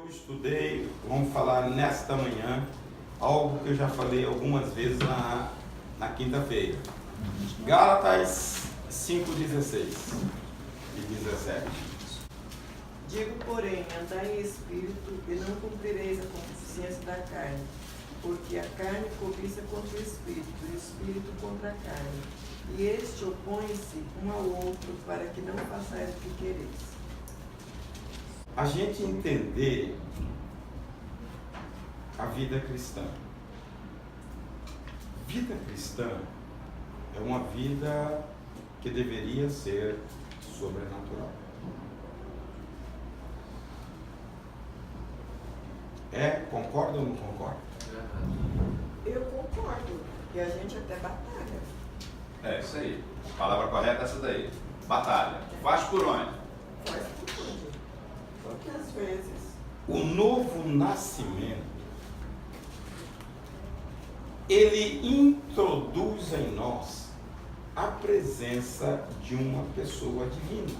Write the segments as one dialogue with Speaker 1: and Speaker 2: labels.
Speaker 1: estudei, vamos falar nesta manhã, algo que eu já falei algumas vezes na quinta-feira. Gálatas 5:16 e 17.
Speaker 2: Digo, porém, andai em espírito e não cumprireis a concupiscência da carne, porque a carne cobiça contra o espírito e o espírito contra a carne. E este opõe-se um ao outro para que não façais o que quereis.
Speaker 1: A gente entender a vida cristã. Vida cristã é uma vida que deveria ser sobrenatural. Concorda ou não concorda?
Speaker 2: Eu concordo, que a gente até batalha.
Speaker 3: É isso aí. A palavra correta é essa daí. Batalha. Faz por onde?
Speaker 2: Faz por tudo. Só que às vezes...
Speaker 1: O novo nascimento, ele introduz em nós a presença de uma pessoa divina.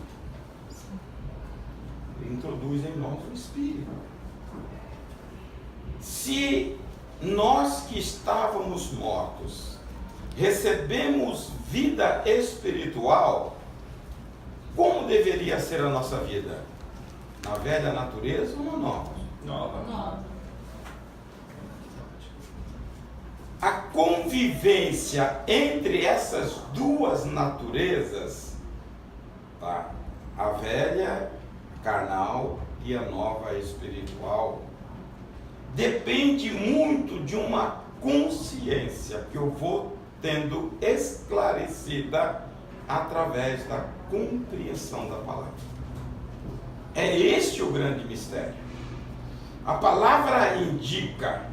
Speaker 1: Ele introduz em nós o Espírito. Se nós que estávamos mortos recebemos vida espiritual, como deveria ser a nossa vida? Na velha natureza ou na nova?
Speaker 3: Nova.
Speaker 1: A convivência entre essas duas naturezas, tá? A velha carnal e a nova espiritual, depende muito de uma consciência que eu vou tendo esclarecida através da compreensão da palavra. É este o grande mistério. A palavra indica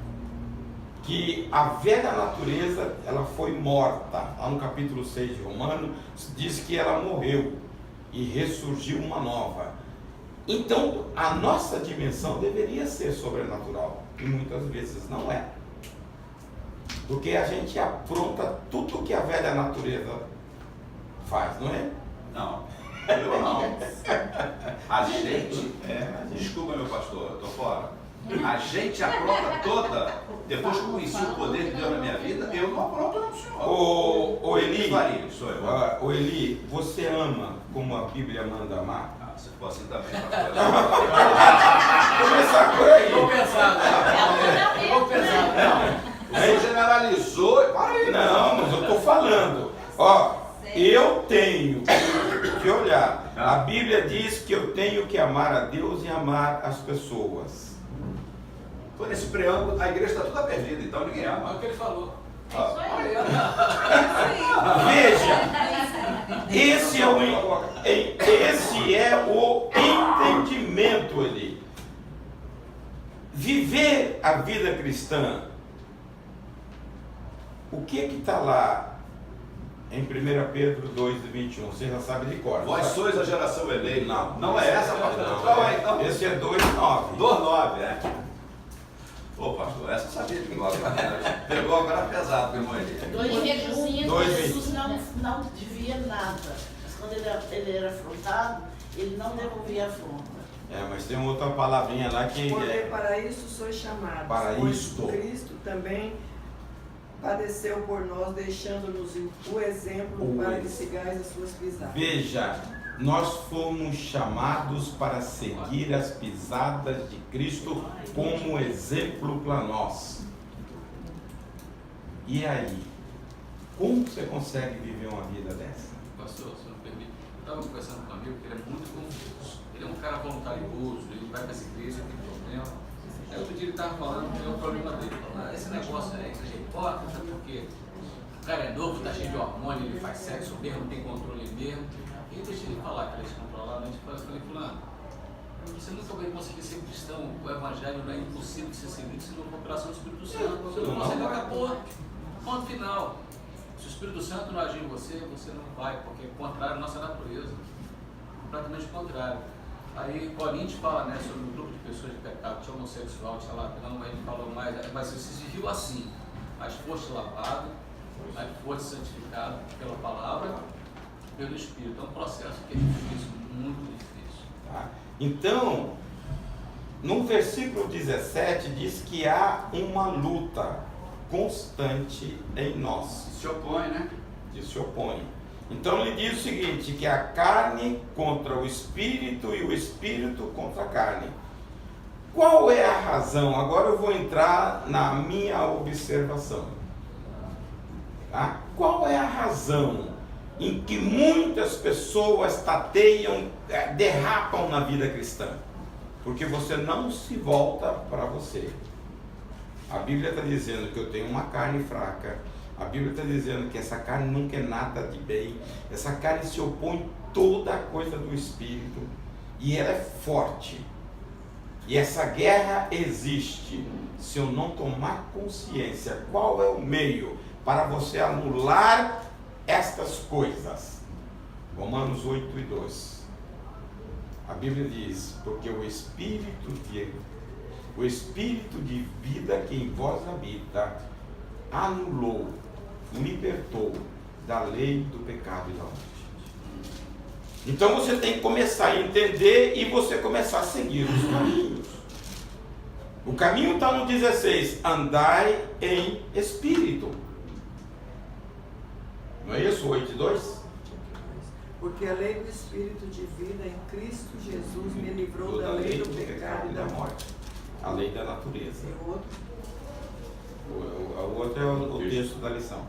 Speaker 1: que a velha natureza, ela foi morta. Lá no capítulo 6 de Romanos, diz que ela morreu e ressurgiu uma nova. Então, a nossa dimensão deveria ser sobrenatural, e muitas vezes não é. Porque a gente apronta tudo que a velha natureza faz, não é?
Speaker 3: Não. Eu não. A gente, desculpa meu pastor, eu tô fora. A gente apronta toda, depois que eu conheci o poder de Deus na minha vida, eu não apronto não, senhor.
Speaker 1: Ô Eli,
Speaker 3: sou eu.
Speaker 1: ô Eli, você ama como a Bíblia manda amar?
Speaker 3: Ah, se for assim também, pastor.
Speaker 1: Começar por aí.
Speaker 4: Vou pensar.
Speaker 3: Não, você generalizou, para aí.
Speaker 1: Não, mas eu estou falando. Ó, eu tenho que olhar. A Bíblia diz que eu tenho que amar a Deus e amar as pessoas.
Speaker 3: Tô nesse preâmbulo, a igreja está toda perdida, então ninguém ama.
Speaker 4: Olha o que ele falou.
Speaker 1: Veja, esse é o entendimento ali. Viver a vida cristã, o que está lá em 1 Pedro 2:21? Você já sabe de cor.
Speaker 3: Vós
Speaker 1: sabe?
Speaker 3: sois a geração eleita.
Speaker 1: Não.
Speaker 3: Não é essa, pastor.
Speaker 1: Não,
Speaker 3: Qual é então?
Speaker 1: Esse é 2:9.
Speaker 3: 2:9, Ô pastor, essa eu sabia de glória. Pegou agora pesado, meu irmão.
Speaker 5: Jesus não devia nada. Mas quando ele era afrontado, ele não devolvia a afronta.
Speaker 1: Mas tem outra palavrinha lá que
Speaker 2: Porque para isso sois chamados.
Speaker 1: Para
Speaker 2: pois
Speaker 1: isto.
Speaker 2: Cristo também padeceu por nós, deixando-nos o exemplo para que sigais as suas pisadas.
Speaker 1: Veja, nós fomos chamados para seguir as pisadas de Cristo como exemplo para nós. E aí, como você consegue viver uma vida dessa?
Speaker 4: Pastor, se não permite, eu estava conversando com um amigo que ele é muito confuso. Ele é um cara voluntarioso, ele vai para essa igreja, tem problema. Aí outro dia ele estava falando que é o problema dele. Falando, esse negócio é igreja hipócrita, porque o cara é novo, está cheio de hormônio, ele faz sexo mesmo, não tem controle mesmo. E eu deixei ele falar que ele é descontrolado, eu falei, fulano, você nunca vai conseguir ser cristão, o evangelho não é impossível de ser seguido se não for operação do Espírito Santo. Você não consegue acabou. Ponto final. Se o Espírito Santo não agir em você, você não vai, porque é contrário à nossa natureza. Completamente contrário. Aí Coríntios fala, né, sobre um grupo de pessoas de pecado, de homossexual, de ladrão, aí ele falou mais, mas você se viu assim, mas foste lavado, mas foste santificado pela palavra, pelo Espírito. É um processo que é difícil, muito difícil.
Speaker 1: Tá? Então, No versículo 17 diz que há uma luta constante em nós.
Speaker 3: Se opõe, né?
Speaker 1: Que se opõe. Então ele diz o seguinte, que a carne contra o espírito e o espírito contra a carne. Qual é a razão? Agora eu vou entrar na minha observação. Tá? Qual é a razão em que muitas pessoas tateiam, derrapam na vida cristã? Porque você não se volta para você. A Bíblia está dizendo que eu tenho uma carne fraca. A Bíblia está dizendo que essa carne não quer nada de bem. Essa carne se opõe toda a coisa do Espírito. E ela é forte. E essa guerra existe. Se eu não tomar consciência, qual é o meio para você anular estas coisas? Romanos 8:2. A Bíblia diz, porque o Espírito de vida que em vós habita, anulou, libertou da lei do pecado e da morte. Então você tem que começar a entender e você começar a seguir os caminhos. O caminho está no 16, andai em espírito. Não é isso, 8:2?
Speaker 2: Porque a lei do Espírito de vida em Cristo Jesus me livrou da lei do pecado e da morte.
Speaker 1: A lei da natureza.
Speaker 2: E o outro?
Speaker 1: O outro é o texto da lição.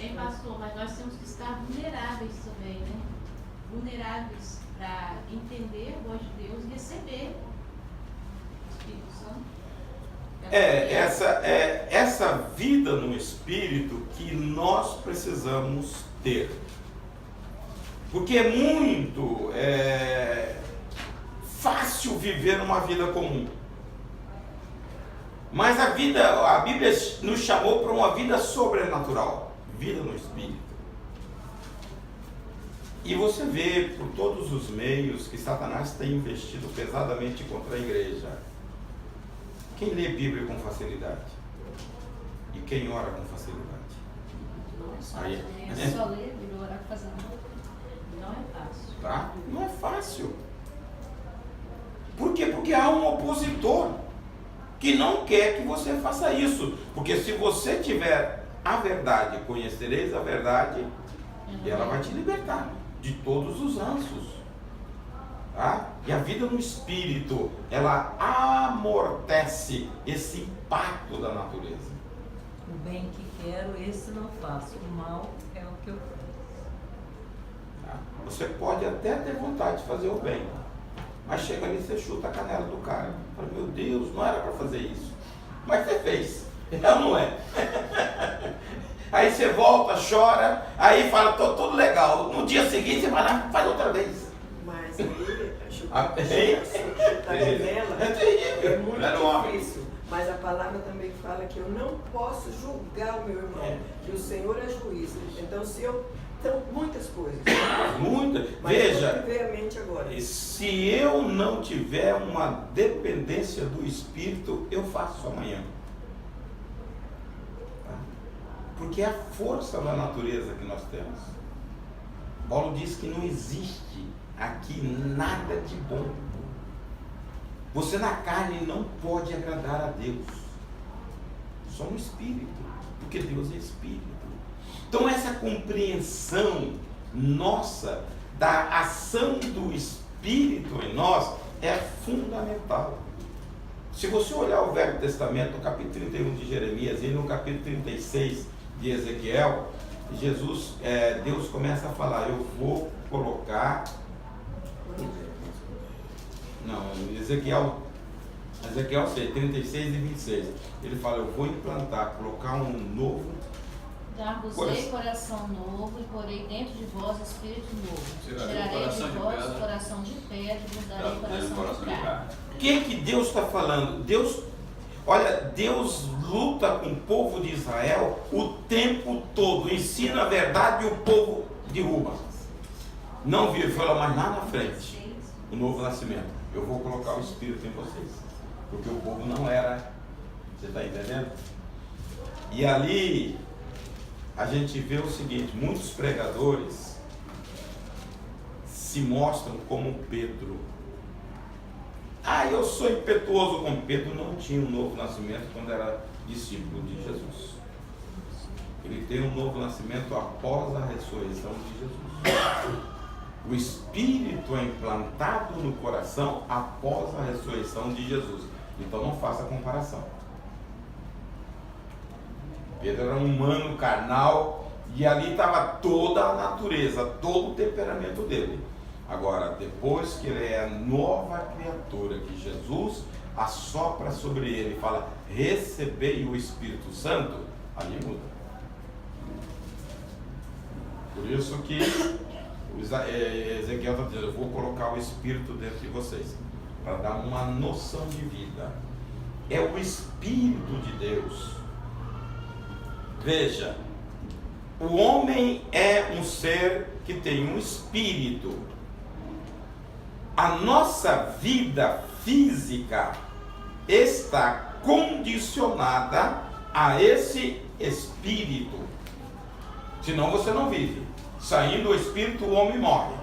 Speaker 6: Hein, pastor, mas nós temos que estar vulneráveis também, né? Vulneráveis para entender a voz de Deus e receber o Espírito Santo.
Speaker 1: Essa vida no Espírito que nós precisamos ter. Porque é muito fácil viver uma vida comum. Mas a Bíblia nos chamou para uma vida sobrenatural, vida no Espírito. E você vê por todos os meios que Satanás tem investido pesadamente contra a igreja. Quem lê Bíblia com facilidade? E quem ora com facilidade?
Speaker 6: Não é só,
Speaker 1: Aí,
Speaker 6: né? Só ler, Bíblia, orar, fazer nada. Não é fácil.
Speaker 1: Tá? Não é fácil. Por quê? Porque há um opositor que não quer que você faça isso. Porque se você tiver a verdade, conhecereis a verdade, ela vai te libertar de todos os ansos. Tá? E a vida no Espírito, ela amortece esse impacto da natureza.
Speaker 7: O bem que quero, esse não faço. O mal é o que eu faço.
Speaker 1: Tá? Você pode até ter vontade de fazer o bem, mas chega ali e você chuta a canela do cara. Fala, meu Deus, não era para fazer isso. Mas você fez. Não é? Aí você volta, chora, aí fala, tô tudo legal. No dia seguinte você vai lá e faz outra vez.
Speaker 2: Mas aí,
Speaker 1: Ah,
Speaker 2: chutar a canela
Speaker 1: É terrível.
Speaker 2: é muito
Speaker 3: Era um homem.
Speaker 2: difícil. Mas a palavra também fala que eu não posso julgar o meu irmão, que o Senhor é juiz. Então, se eu... Então, muitas coisas.
Speaker 1: Muita.
Speaker 2: Mas
Speaker 1: Veja,
Speaker 2: eu ver a mente agora.
Speaker 1: se eu não tiver uma dependência do Espírito, eu faço amanhã. Tá? Porque é a força da natureza que nós temos. Paulo diz que não existe aqui nada de bom. Você na carne não pode agradar a Deus. Só no Espírito. Porque Deus é Espírito. Então essa compreensão nossa da ação do Espírito em nós é fundamental. Se você olhar o Velho Testamento, no capítulo 31 de Jeremias e no capítulo 36 de Ezequiel, Deus começa a falar, eu vou colocar... Não, Ezequiel 6, 36 e 26. Ele fala, eu vou implantar, colocar um novo...
Speaker 6: Dar-vos-ei coração novo e porei dentro de vós espírito novo.
Speaker 4: Tirarei
Speaker 6: Tirarei
Speaker 4: coração
Speaker 6: de
Speaker 4: de
Speaker 6: vós
Speaker 4: pedra.
Speaker 6: coração de pedra e vos darei
Speaker 3: Dá
Speaker 6: coração de carne.
Speaker 1: O que Deus está falando? Deus luta com o povo de Israel o tempo todo, ensina a verdade e o povo derruba. Não vive, fala, mas lá na frente, o novo nascimento, eu vou colocar o Espírito em vocês, porque o povo não era, você está entendendo? E ali a gente vê o seguinte, muitos pregadores se mostram como Pedro. eu sou impetuoso como Pedro. Não tinha um novo nascimento quando era discípulo de Jesus. Ele tem um novo nascimento após a ressurreição de Jesus. O Espírito é implantado no coração após a ressurreição de Jesus. Então não faça comparação. Pedro era um humano carnal e ali estava toda a natureza, todo o temperamento dele. Agora, depois que ele é a nova criatura, que Jesus assopra sobre ele e fala, recebei o Espírito Santo, ali muda. Por isso que Ezequiel está dizendo, eu vou colocar o Espírito dentro de vocês, para dar uma noção de vida. É o Espírito de Deus. Veja, o homem é um ser que tem um espírito. A nossa vida física está condicionada a esse espírito. Senão você não vive. Saindo o espírito, o homem morre.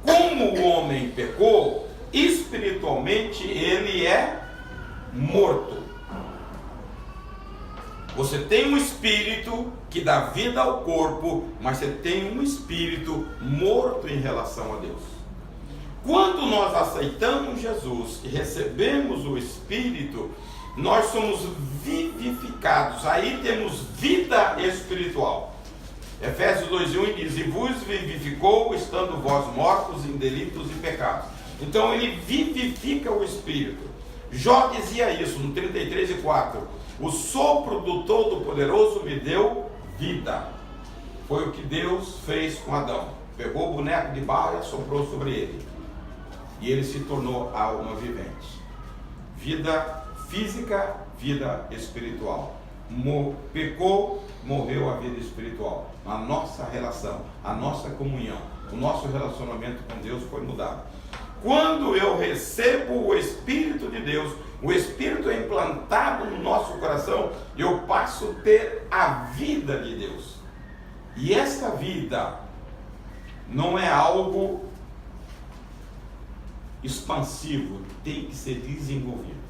Speaker 1: Como o homem pecou, espiritualmente ele é morto. Você tem um espírito que dá vida ao corpo, mas você tem um espírito morto em relação a Deus. Quando nós aceitamos Jesus e recebemos o Espírito, nós somos vivificados. Aí temos vida espiritual. Efésios 2:1 diz, e vos vivificou, estando vós mortos em delitos e pecados. Então ele vivifica o Espírito. Jó dizia isso no 33:4. O sopro do Todo-Poderoso me deu vida. Foi o que Deus fez com Adão. Pegou o boneco de barro e soprou sobre ele. E ele se tornou alma vivente. Vida física, vida espiritual. Pecou, morreu a vida espiritual. A nossa relação, a nossa comunhão, o nosso relacionamento com Deus foi mudado. Quando eu recebo o Espírito de Deus, o Espírito é implantado no nosso coração, eu passo a ter a vida de Deus. E esta vida não é algo expansivo, tem que ser desenvolvido.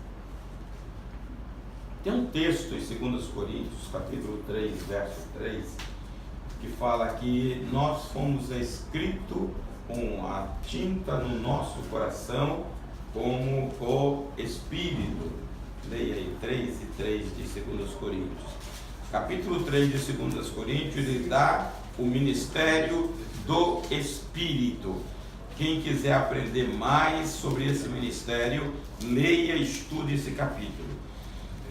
Speaker 1: Tem um texto em 2 Coríntios, capítulo 3, verso 3, que fala que nós fomos escritos com a tinta no nosso coração, como o Espírito. Leia aí 3:3 de 2 Coríntios. Capítulo 3 de 2 Coríntios, ele dá o ministério do Espírito. Quem quiser aprender mais sobre esse ministério, leia e estude esse capítulo.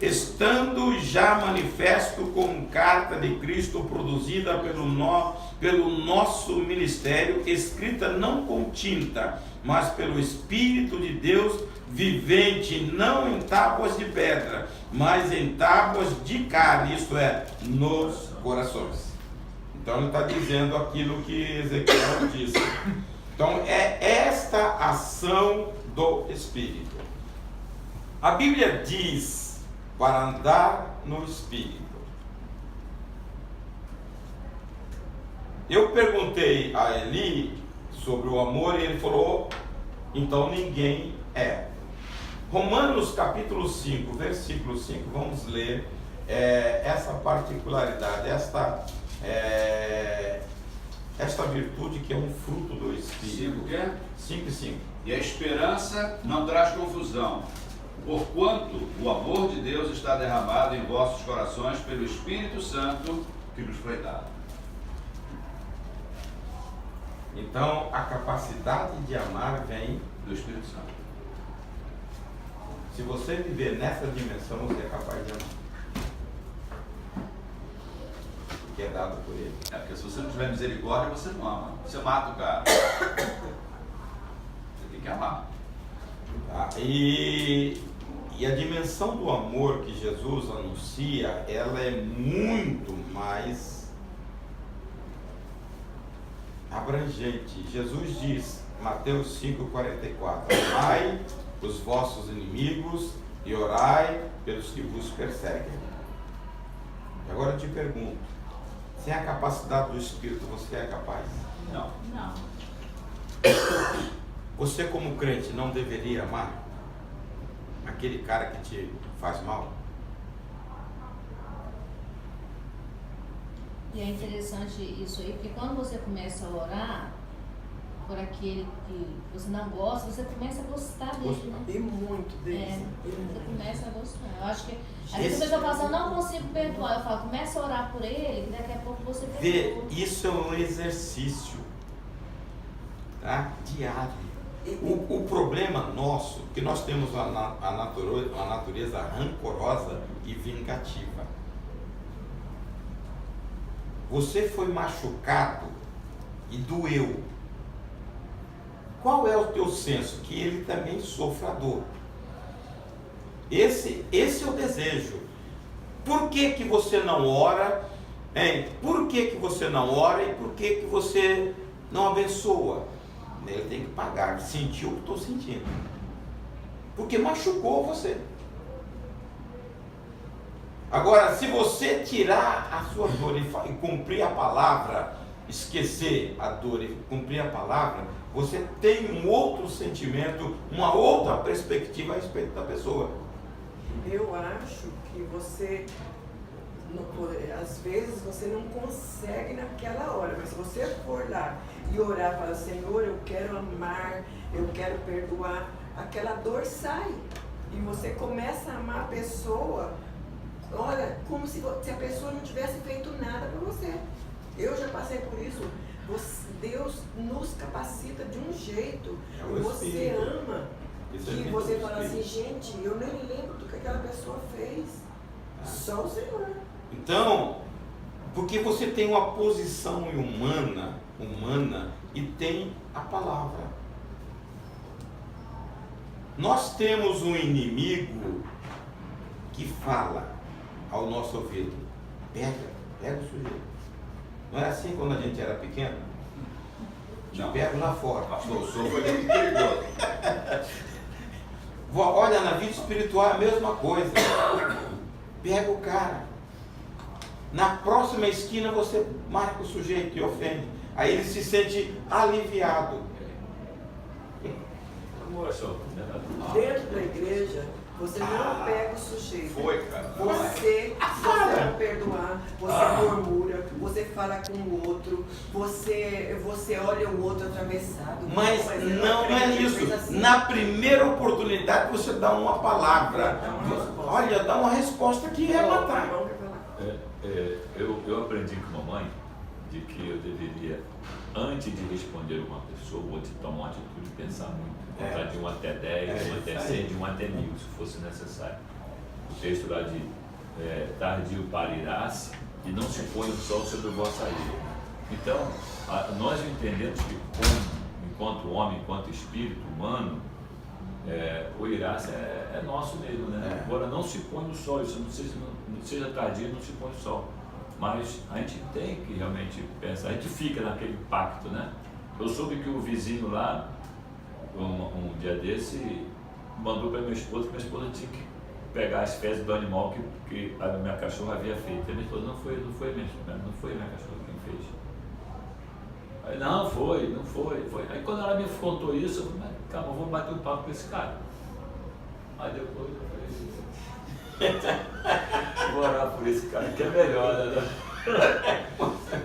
Speaker 1: Estando já manifesto como carta de Cristo produzida pelo nosso ministério, escrita não com tinta, mas pelo Espírito de Deus vivente, não em tábuas de pedra, mas em tábuas de carne, isto é, nos corações. Então ele está dizendo aquilo que Ezequiel disse. Então é esta ação do Espírito. A Bíblia diz para andar no Espírito. Eu perguntei a Eli sobre o amor e ele falou, então ninguém é. Romanos capítulo 5, versículo 5, vamos ler essa particularidade, esta virtude que é um fruto do Espírito. 5:5.
Speaker 3: E a esperança não traz confusão, porquanto o amor de Deus está derramado em vossos corações pelo Espírito Santo que nos foi dado.
Speaker 1: Então, a capacidade de amar vem
Speaker 3: Do Espírito Santo.
Speaker 1: Se você viver nessa dimensão, você é capaz de amar. Que é dado por ele.
Speaker 3: Porque se você não tiver misericórdia, você não ama. Você mata o cara. Você tem que amar.
Speaker 1: Tá? E a dimensão do amor que Jesus anuncia, ela é muito mais abrangente. Jesus diz, Mateus 5:44, amai os vossos inimigos e orai pelos que vos perseguem. Agora eu te pergunto, sem a capacidade do Espírito, você é capaz?
Speaker 3: Não.
Speaker 6: Não.
Speaker 1: Você como crente não deveria amar? aquele cara que te faz mal?
Speaker 8: E é interessante isso aí, porque quando você começa a orar por aquele que você não gosta, você começa a gostar dele, né?
Speaker 2: E muito deles.
Speaker 8: Você começa a gostar. Eu acho que às vezes a pessoa fala assim, eu não consigo perdoar. Eu falo, começa a orar por ele, que daqui a pouco você perdoa.
Speaker 1: Isso é um exercício, tá? Diário. O problema nosso, que nós temos a natureza rancorosa e vingativa. Você foi machucado e doeu. Qual é o teu senso? Que ele também sofra a dor. Esse é o desejo. Por que você não ora? Hein? Por que você não ora e por que você não abençoa? Ele tem que pagar, sentir o que estou sentindo. Porque machucou você. Agora, se você tirar a sua dor e cumprir a palavra, esquecer a dor e cumprir a palavra, você tem um outro sentimento, uma outra perspectiva a respeito da pessoa.
Speaker 2: Eu acho que você, às vezes, você não consegue naquela hora, mas se você for lá e orar para o Senhor, eu quero amar, eu quero perdoar, aquela dor sai. E você começa a amar a pessoa, olha, como se a pessoa não tivesse feito nada para você. Eu já passei por isso. Deus nos capacita de um jeito. Você ama. Que você fala assim, gente, eu nem lembro do que aquela pessoa fez. Só o Senhor.
Speaker 1: Então, porque você tem uma posição humana e tem a palavra. Nós temos um inimigo que fala ao nosso ouvido, pega o sujeito. Não é assim quando a gente era pequeno? Te pego lá fora.
Speaker 3: Pastor, o senhor foi muito perigoso.
Speaker 1: Olha, na vida espiritual é a mesma coisa. Pega o cara. Na próxima esquina você marca o sujeito e ofende. Aí ele se sente aliviado.
Speaker 2: Amor, dentro da igreja, você não pega o sujeito.
Speaker 3: Foi, cara.
Speaker 2: Você não perdoar, você murmura, você fala com o outro, você olha o outro atravessado.
Speaker 1: Mas não é isso.
Speaker 2: Assim.
Speaker 1: Na primeira oportunidade você dá uma palavra. Olha, dá uma resposta que é matar.
Speaker 9: Eu aprendi com a mamãe de que eu deveria, antes de responder uma pessoa ou de tomar uma atitude, pensar muito. Contar de 1 até 10, de 1 até 100, de 1 até 1000, se fosse necessário. O texto lá de tardio para irar-se e não se põe o sol sobre o vosso ira. Então, nós entendemos que enquanto homem, enquanto espírito humano, o irar-se é nosso mesmo, né? Agora não se põe o sol, isso não seja tardio, não se põe o sol. Mas a gente tem que realmente pensar, a gente fica naquele pacto, né? Eu soube que o vizinho lá, um dia desse, mandou para minha esposa que minha esposa tinha que pegar as fezes do animal que a minha cachorra havia feito. E a minha esposa, não foi a minha cachorra quem fez. Aí, não foi. Aí quando ela me contou isso, eu falei, calma, eu vou bater um papo com esse cara. Aí depois eu falei, vou orar por esse cara, que é melhor, né?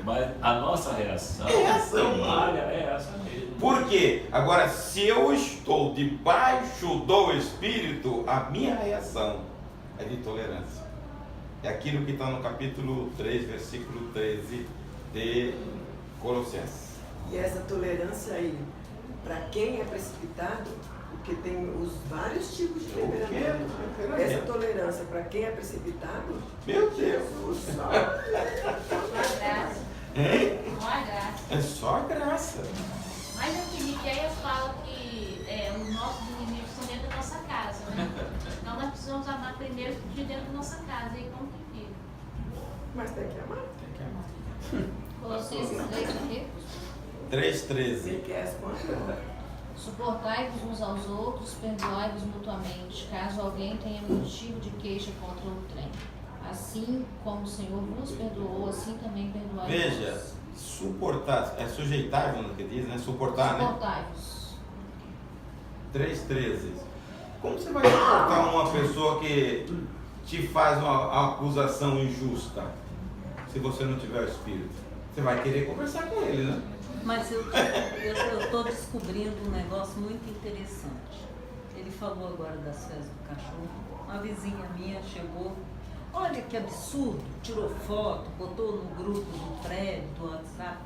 Speaker 9: Mas a nossa reação primária é essa mesmo.
Speaker 1: Por quê? Agora, se eu estou debaixo do Espírito, a minha reação é de tolerância. É aquilo que está no capítulo 3, versículo 13 de Colossenses.
Speaker 2: E essa tolerância aí, para quem é precipitado, porque tem os vários tipos de temperamento. Essa tolerância para quem é precipitado,
Speaker 1: meu Deus!
Speaker 2: Jesus,
Speaker 6: Não há graça.
Speaker 1: Hein?
Speaker 6: Não há graça.
Speaker 1: É só graça.
Speaker 6: Mas aqui, Miqueias fala que os nossos inimigos são dentro da nossa casa, né? Então nós precisamos amar primeiro de dentro da nossa casa. E como que fica?
Speaker 2: mas tem que amar.
Speaker 1: Tem que amar.
Speaker 8: Colossenses 3, o quê?
Speaker 1: 3,13.
Speaker 2: Você quer quando?
Speaker 8: Suportai-vos uns aos outros, perdoai-vos mutuamente, caso alguém tenha motivo de queixa contra outrem. Assim como o Senhor vos perdoou, assim também perdoai-vos.
Speaker 1: Veja, suportar, sujeitar-vos no que diz, né? Suportar, né?
Speaker 8: Suportai-vos.
Speaker 1: 3,13. Como você vai suportar uma pessoa que te faz uma acusação injusta? Se você não tiver o Espírito, você vai querer conversar com ele, né?
Speaker 7: Mas eu estou descobrindo um negócio muito interessante. Ele falou agora das fezes do cachorro. Uma vizinha minha chegou, olha que absurdo, tirou foto, botou no grupo do prédio, do WhatsApp.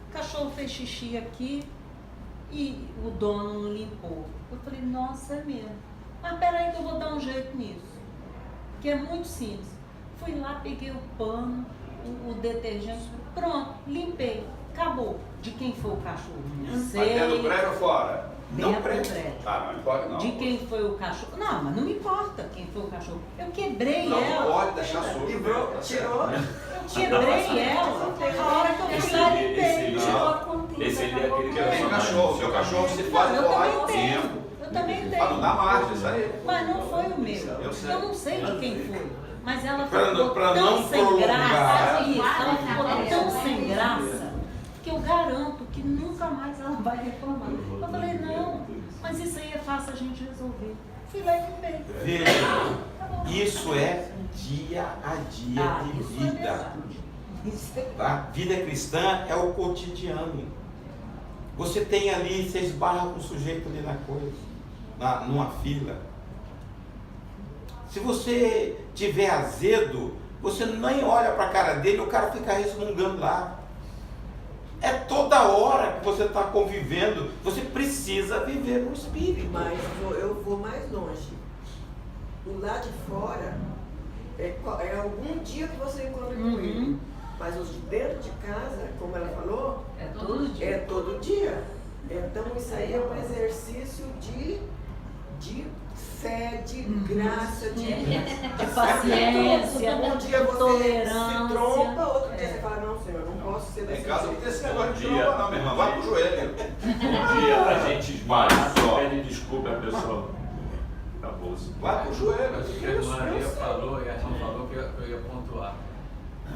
Speaker 7: O cachorro fez xixi aqui e o dono não limpou. Eu falei, nossa, é mesmo. Mas peraí que eu vou dar um jeito nisso. Que é muito simples. Fui lá, peguei o pano, o detergente, pronto, limpei, acabou. De quem foi o cachorro? Não sei.
Speaker 3: Mas dentro do prédio ou fora?
Speaker 7: Dentro do prédio.
Speaker 3: Ah, não pode não.
Speaker 7: De quem foi o cachorro? Não, mas não me importa quem foi o cachorro. Eu quebrei
Speaker 3: Não
Speaker 7: ela.
Speaker 3: pode deixar sujo.
Speaker 2: Livrou, tirou.
Speaker 7: Eu quebrei ela. A hora que eu fui lá, limpei.
Speaker 9: Esse ali é aquele que
Speaker 3: Seu cachorro, seu cachorro se faz
Speaker 7: Eu
Speaker 3: borrar
Speaker 7: também
Speaker 3: o
Speaker 7: tenho.
Speaker 3: tempo.
Speaker 7: Eu também
Speaker 3: Para não
Speaker 7: tenho.
Speaker 3: dar margem, isso aí.
Speaker 7: Mas não foi o meu.
Speaker 3: Eu sei.
Speaker 7: Eu não sei de quem foi. Mas ela
Speaker 1: Pra
Speaker 7: ficou
Speaker 1: não
Speaker 7: tão sem
Speaker 1: prolongar.
Speaker 7: graça. Isso, ela ficou tão sem graça que eu garanto que nunca mais ela vai reclamar. Eu falei, não, mas isso aí é fácil a gente resolver. Fui lá e limpei.
Speaker 1: Veja, isso é dia a dia de
Speaker 7: isso é
Speaker 1: vida.
Speaker 7: verdade. Isso é
Speaker 1: Tá? Vida cristã é o cotidiano. Você tem ali, você esbarra com o sujeito ali na coisa, numa fila. Se você tiver azedo, você nem olha para a cara dele, o cara fica resmungando lá. É toda hora que você está convivendo, você precisa viver no Espírito.
Speaker 2: Mas eu vou mais longe. O lado de fora é algum dia que você encontra com ele. Mas os de dentro de casa, como ela falou,
Speaker 7: É todo dia.
Speaker 2: é todo dia. Então isso aí é um exercício de fé, de graça, de
Speaker 7: paciência,
Speaker 2: um dia
Speaker 7: de
Speaker 2: você
Speaker 7: tolerância.
Speaker 2: se trompa, outro dia você fala, não, Senhor, não posso ser desse
Speaker 3: Em casa não
Speaker 2: jeito.
Speaker 3: tem esse negócio de tromba não, minha irmã. Vai pro joelho.
Speaker 9: Um dia a gente esbarra, pede desculpa, a pessoa acabou.
Speaker 3: Vai pro joelho.
Speaker 4: Mas o que a Maria falou e a irmã falou que eu ia pontuar.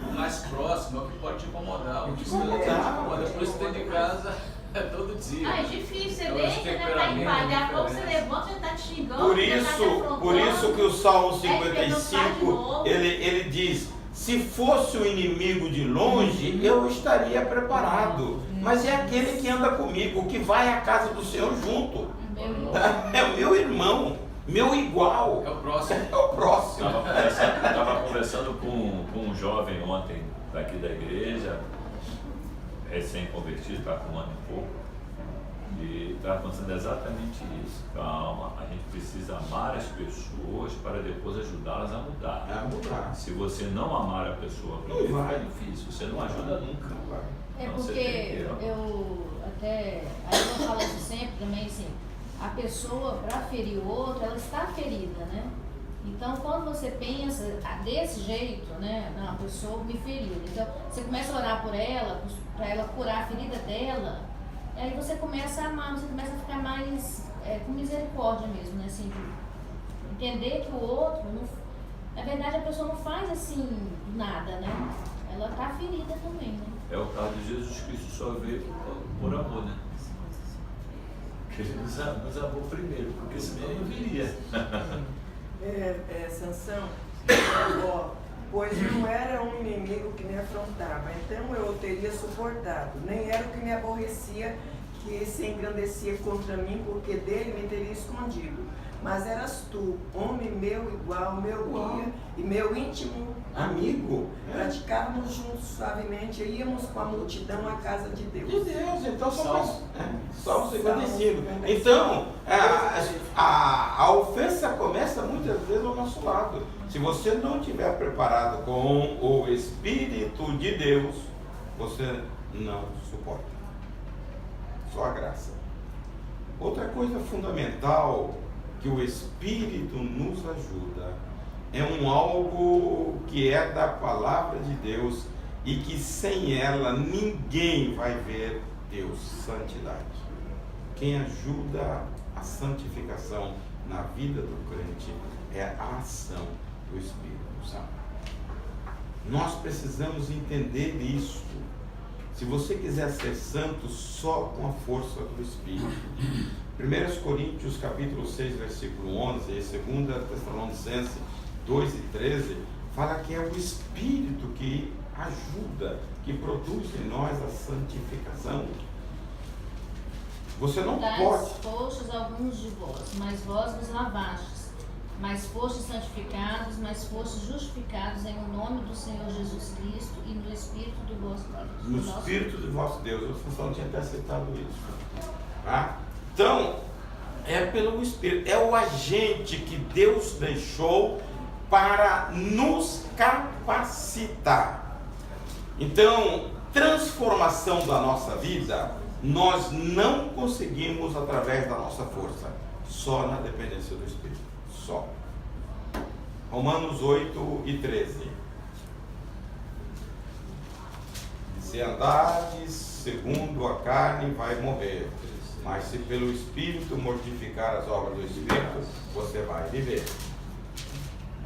Speaker 4: O mais próximo é o que pode te incomodar. O que te incomoda, por isso dentro de casa é todo dia.
Speaker 6: Ah, é difícil, você
Speaker 4: É um
Speaker 6: deixa, né? Tá em paz. Daqui a pouco você levanta e tá te xingando.
Speaker 1: Por isso que o Salmo
Speaker 6: Aí fica
Speaker 1: 55,
Speaker 6: de novo.
Speaker 1: ele diz, se fosse o inimigo de longe, eu estaria preparado. Mas é aquele que anda comigo, que vai à casa do Senhor junto. É o meu irmão, meu igual.
Speaker 4: É o próximo.
Speaker 1: É o próximo.
Speaker 9: Estava conversando com um jovem ontem daqui da igreja, recém-convertido, está com um ano e pouco, e estava pensando exatamente isso. Calma, a gente precisa amar as pessoas para depois ajudá-las a mudar.
Speaker 1: É mudar.
Speaker 9: Se você não amar a pessoa primeiro, fica difícil, você não ajuda nunca.
Speaker 8: É
Speaker 9: Então, você
Speaker 8: porque
Speaker 9: tem que-
Speaker 8: eu até, aí eu falo isso sempre também, assim, a pessoa, para ferir o outro, ela está ferida, né? Então, quando você pensa desse jeito, né, não, a pessoa me feriu, então você começa a orar por ela, para ela curar a ferida dela, e aí você começa a amar, você começa a ficar mais com misericórdia mesmo, né, assim, de entender que o outro, na verdade, a pessoa não faz assim nada, né? Ela está ferida também, né?
Speaker 9: É o caso de Jesus Cristo, só veio por amor, né? Que ele nos amou primeiro, porque senão não viria.
Speaker 2: Sansão, ó, pois não era um inimigo que me afrontava, então eu o teria suportado, nem era o que me aborrecia, que se engrandecia contra mim, porque dele me teria escondido. Mas eras tu, homem meu igual, meu guia e meu íntimo
Speaker 1: Amigo.
Speaker 2: Praticávamos juntos suavemente, íamos com a multidão à casa de Deus.
Speaker 1: De Deus, então
Speaker 4: Salmo.
Speaker 1: Salmo 55. Então, a ofensa começa muitas vezes ao nosso lado. Se você não estiver preparado com o Espírito de Deus, você não suporta. Só a graça. Outra coisa fundamental que o Espírito nos ajuda é algo que é da palavra de Deus e que sem ela ninguém vai ver Deus, santidade. Quem ajuda a santificação na vida do crente é a ação do Espírito Santo. Nós precisamos entender isso. Se você quiser ser santo, só com a força do Espírito. 1 Coríntios capítulo 6, versículo 11, e 2 Tessalonicenses 2 e 13, fala que é o Espírito que ajuda, que produz em nós a santificação. Você não pode.
Speaker 8: Fostes alguns de vós, mas vós vos lavastes, mas fostes santificados, mas fostes justificados em o nome do Senhor Jesus Cristo e no Espírito do vosso Deus.
Speaker 1: No Espírito do vosso Deus. Eu só não tinha até citado isso. Tá? Então, é pelo Espírito. É o agente que Deus deixou para nos capacitar. Então, transformação da nossa vida, nós não conseguimos através da nossa força, só na dependência do Espírito, só. Romanos 8 e 13. Se andares segundo a carne, vai morrer, mas se pelo Espírito mortificar as obras do Espírito, você vai viver.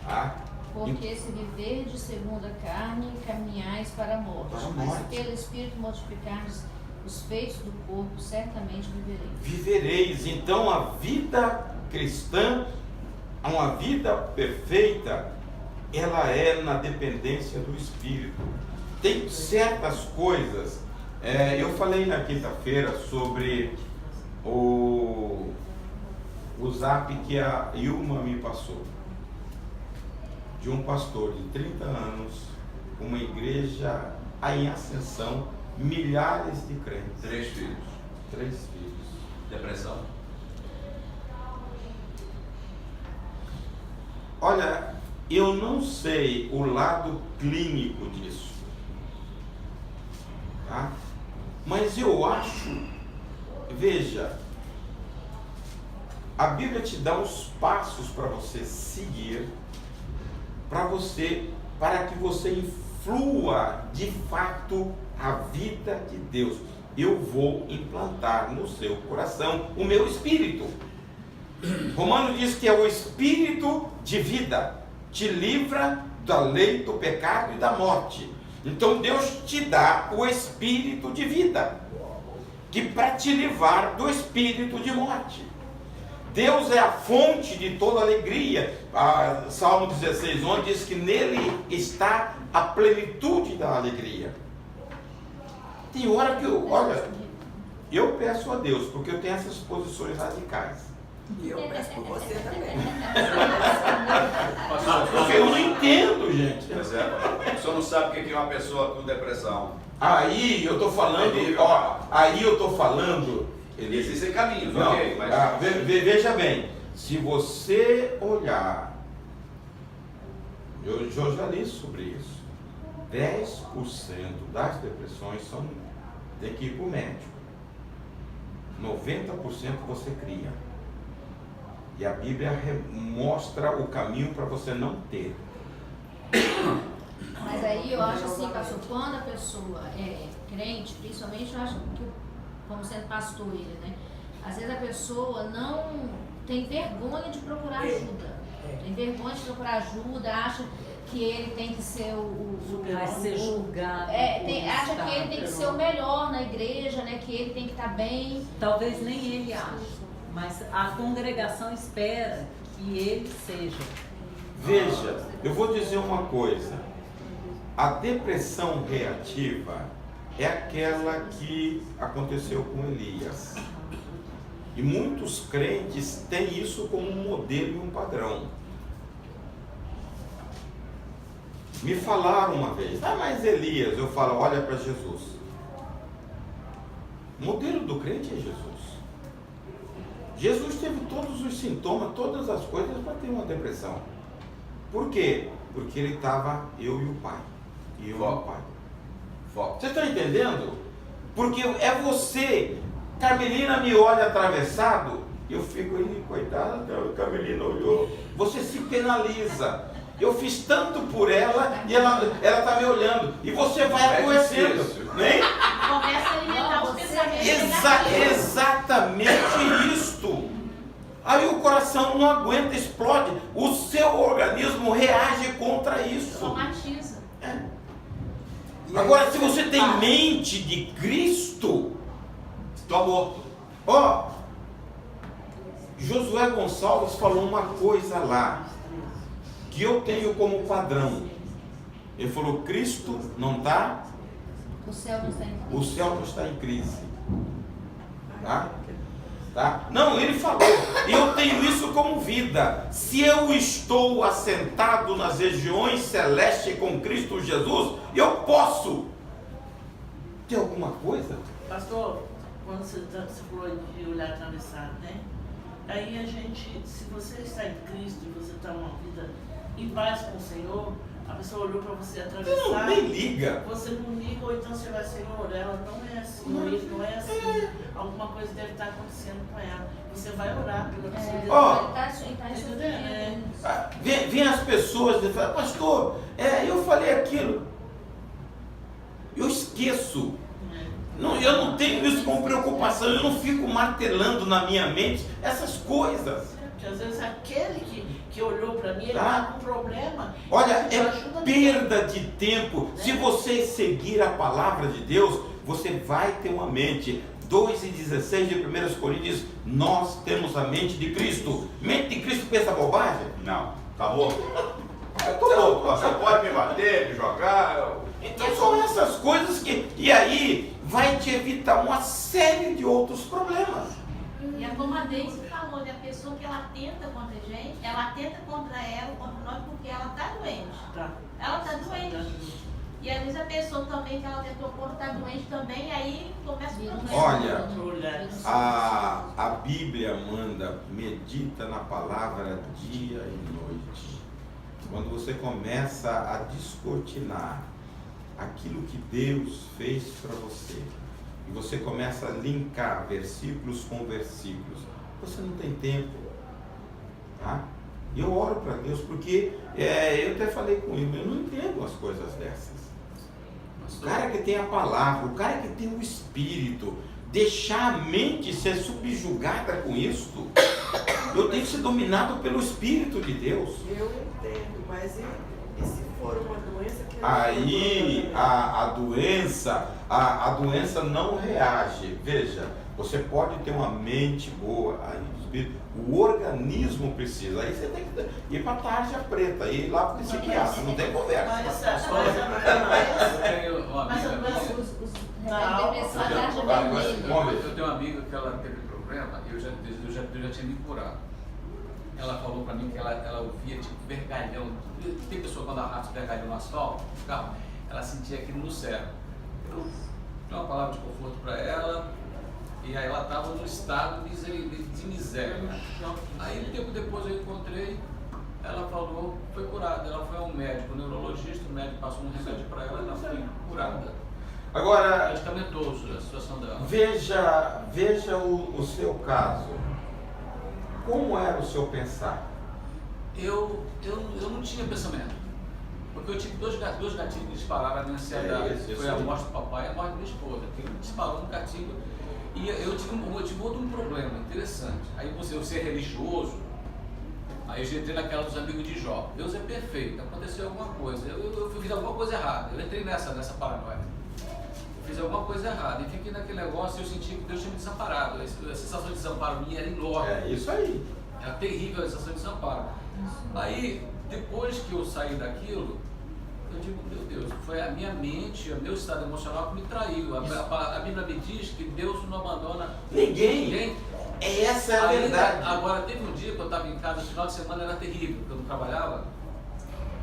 Speaker 1: Tá?
Speaker 8: Porque se viverdes segundo a carne, caminhais para a morte. Mas se pelo Espírito mortificardes os feitos do corpo, certamente vivereis.
Speaker 1: Vivereis. Então a vida cristã, uma vida perfeita, ela é na dependência do Espírito. Tem certas coisas, eu falei na quinta-feira sobre o zap que a Ilma me passou, de um pastor de 30 anos, uma igreja em ascensão, milhares de crentes.
Speaker 3: 3 filhos.
Speaker 1: 3 filhos.
Speaker 3: Depressão?
Speaker 1: Olha, eu não sei o lado clínico disso, tá? Mas eu acho, veja, a Bíblia te dá os passos para você seguir, para que você influa de fato a vida de Deus. Eu vou implantar no seu coração o meu espírito. Romano diz que é o espírito de vida, te livra da lei do pecado e da morte. Então Deus te dá o espírito de vida, que para te livrar do espírito de morte. Deus é a fonte de toda alegria. Salmo 16, onde diz que nele está a plenitude da alegria. Tem hora que eu peço a Deus, porque eu tenho essas posições radicais.
Speaker 2: E eu peço por você também.
Speaker 1: Porque eu não entendo, gente.
Speaker 3: Pois é, o senhor não sabe o que é uma pessoa com depressão.
Speaker 1: Aí eu estou falando,
Speaker 3: Existem caminhos,
Speaker 1: não,
Speaker 3: ok, mas...
Speaker 1: veja bem, se você olhar, eu já li sobre isso, 10% das depressões tem que ir para o médico, 90% você cria, e a Bíblia mostra o caminho para você não ter.
Speaker 8: Mas aí eu acho assim, pastor, quando a pessoa é crente, principalmente eu acho que, como sendo pastor ele, né? Às vezes a pessoa não tem vergonha de procurar ajuda. Tem vergonha de procurar ajuda, acha que ele tem que ser
Speaker 7: vai ser julgado.
Speaker 8: Acha que ele tem que ser o melhor na igreja, né? Que ele tem que estar bem.
Speaker 7: Talvez nem ele ache, mas a congregação espera que ele seja.
Speaker 1: Veja, eu vou dizer uma coisa. A depressão reativa é aquela que aconteceu com Elias. E muitos crentes têm isso como um modelo e um padrão. Me falaram uma vez, mas Elias, eu falo, olha para Jesus. O modelo do crente é Jesus. Jesus teve todos os sintomas, todas as coisas para ter uma depressão. Por quê? Porque ele estava, eu e o Pai. E eu e o Pai. Você está entendendo? Porque é você. Carmelina me olha atravessado, eu fico, coitada, a Carmelina olhou. Você se penaliza. Eu fiz tanto por ela e ela está me olhando. E você vai adoecendo. Né?
Speaker 6: Começa a alimentar os pensamentos.
Speaker 1: Exatamente isto. Aí o coração não aguenta, explode. O seu organismo reage contra isso.
Speaker 6: Somatiza.
Speaker 1: Agora, se você tem mente de Cristo,
Speaker 3: estou morto.
Speaker 1: Josué Gonçalves falou uma coisa lá, que eu tenho como padrão. Ele falou, Cristo não está,
Speaker 8: O céu não está em
Speaker 1: o céu não está em crise. Tá? Não, ele falou, eu tenho isso como vida. Se eu estou assentado nas regiões celestes com Cristo Jesus, eu posso. Tem alguma coisa?
Speaker 5: Pastor, quando você falou de olhar atravessado, né? Aí a gente, se você está em Cristo e você está uma vida em paz com o Senhor, a pessoa olhou para você atravessar.
Speaker 1: Não, nem liga.
Speaker 5: Você não liga, ou então você vai, Senhor, ela não é assim, ou ele não é assim. Alguma coisa deve estar acontecendo com ela. Você vai orar pela pessoa.
Speaker 1: Vem as pessoas e falam, pastor, eu falei aquilo. Eu esqueço. Não, eu não tenho isso como preocupação, eu não fico martelando na minha mente essas coisas.
Speaker 5: Porque às vezes aquele que olhou para mim, ele está com problema.
Speaker 1: Olha, é perda de tempo. Se você seguir a palavra de Deus, você vai ter uma mente. 2:16 de 1 Coríntios, nós temos a mente de Cristo. Mente de Cristo pensa bobagem?
Speaker 3: Não, acabou. Você pode me bater, me jogar.
Speaker 1: Então são essas coisas que... E aí vai te evitar uma série de outros problemas.
Speaker 6: E a como a Deise falou, a pessoa que ela tenta contra a gente, ela tenta contra ela, contra nós, porque ela está doente. Ela está doente. E às vezes a pessoa também que ela tentou contra está doente também, aí começa o problema.
Speaker 1: Olha, a Bíblia manda, medita na palavra dia e noite. Quando você começa a descortinar aquilo que Deus fez para você, e você começa a linkar versículos com versículos, você não tem tempo, tá? Eu oro para Deus, porque eu até falei com ele, eu não entendo as coisas dessas. O cara que tem a palavra, o cara que tem o Espírito, deixar a mente ser subjugada com isso, eu tenho que ser dominado pelo Espírito de Deus.
Speaker 2: Eu entendo, mas e se for uma doença que...
Speaker 1: Aí a doença não reage. Veja, você pode ter uma mente boa, o organismo precisa. Aí você tem que ir para a tarja preta, ir lá para o psiquiatra, não tem conversa.
Speaker 4: Eu tenho uma amiga que ela teve problema e eu já tinha me curado. Ela falou pra mim que ela ouvia tipo vergalhão. Tem pessoa quando arrasta vergalhão no asfalto, ela sentia aquilo no cérebro. Eu dei uma palavra de conforto pra ela e aí ela estava num estado de miséria. Aí um tempo depois eu encontrei, ela falou, foi curada. Ela foi a um médico, um neurologista, o médico passou um remédio pra ela e ela foi curada.
Speaker 1: Agora,
Speaker 4: medicamentoso a situação dela.
Speaker 1: Veja o seu caso. Como era o seu pensar?
Speaker 4: Eu não tinha pensamento. Porque eu tive dois gatilhos que dispararam a minha ansiedade. Foi a morte do papai e a morte da minha esposa. Que disparou um gatilho. E eu tive outro problema interessante. Aí eu ser religioso, aí eu entrei naquela dos amigos de Jó. Deus é perfeito, aconteceu alguma coisa. Eu fiz alguma coisa errada. Eu entrei nessa paranoia. Eu fiz alguma coisa errada. E fiquei naquele negócio e eu senti que Deus tinha me desamparado. A sensação de desamparo minha era enorme.
Speaker 1: É isso aí.
Speaker 4: Era terrível a sensação de desamparo. Aí, depois que eu saí daquilo, eu digo, meu Deus, foi a minha mente, o meu estado emocional que me traiu. A Bíblia me diz que Deus não abandona ninguém.
Speaker 1: Essa é a verdade.
Speaker 4: Agora, teve um dia que eu estava em casa, no final de semana era terrível, porque eu não trabalhava.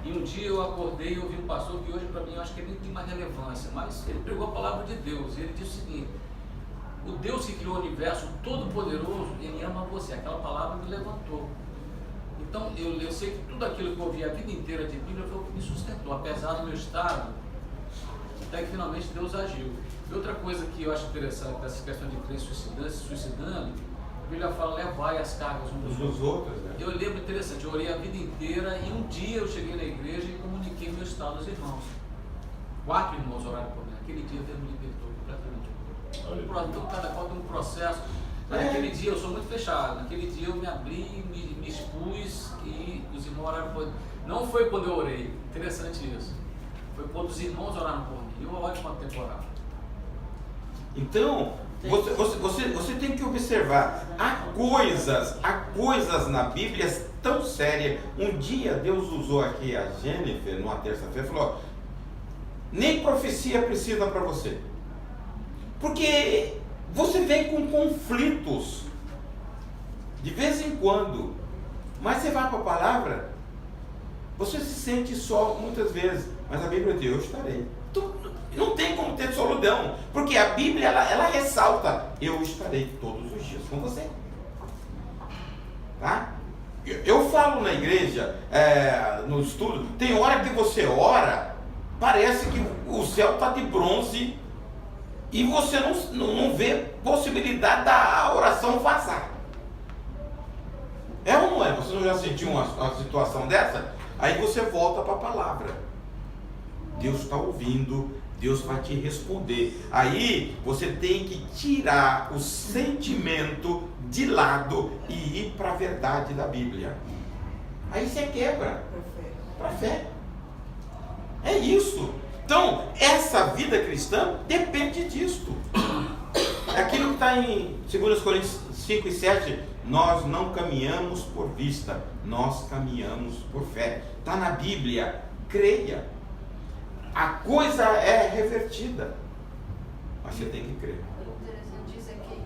Speaker 4: E um dia eu acordei e ouvi um pastor que hoje para mim eu acho que ele nem tem mais relevância, mas ele pregou a palavra de Deus. E ele disse o seguinte: o Deus que criou o universo Todo-Poderoso, ele ama você. Aquela palavra me levantou. Então eu sei que tudo aquilo que eu ouvi a vida inteira de Bíblia foi o que me sustentou, apesar do meu estado, até que finalmente Deus agiu. E outra coisa que eu acho interessante dessa questão de crente se suicidando, a Bíblia fala, levai as cargas uns dos outros. Né? Eu lembro interessante, eu orei a vida inteira e um dia eu cheguei na igreja e comuniquei meu estado aos irmãos. 4 irmãos oraram por mim. Aquele dia Deus me libertou completamente. Então cada qual tem um processo. Naquele dia eu sou muito fechado. Naquele dia eu me abri, me expus e os irmãos oraram por mim. Não foi quando eu orei, interessante isso. Foi quando os irmãos oraram por mim. E eu oro quanto tempo oraram.
Speaker 1: Então, Você tem que observar, há coisas na Bíblia tão sérias. Um dia Deus usou aqui a Jennifer, numa terça-feira, falou: nem profecia precisa para você, porque você vem com conflitos de vez em quando, mas você vai para a palavra, você se sente só muitas vezes, mas a Bíblia diz: eu estarei. Não tem como ter solidão, porque a Bíblia ela ressalta: eu estarei todos os dias com você. Tá? Eu falo na igreja, no estudo, tem hora que você ora, parece que o céu está de bronze e você não vê possibilidade da oração vazar. É ou não é? Você não já sentiu uma situação dessa? Aí você volta para a palavra. Deus está ouvindo, Deus vai te responder. Aí você tem que tirar o sentimento de lado e ir para a verdade da Bíblia. Aí você quebra para a fé. É isso. Então, essa vida cristã depende disto. Aquilo que está em 2 Coríntios 5 e 7, nós não caminhamos por vista, nós caminhamos por fé. Está na Bíblia, creia. A coisa é revertida, mas você tem que crer.
Speaker 10: O interessante disso é que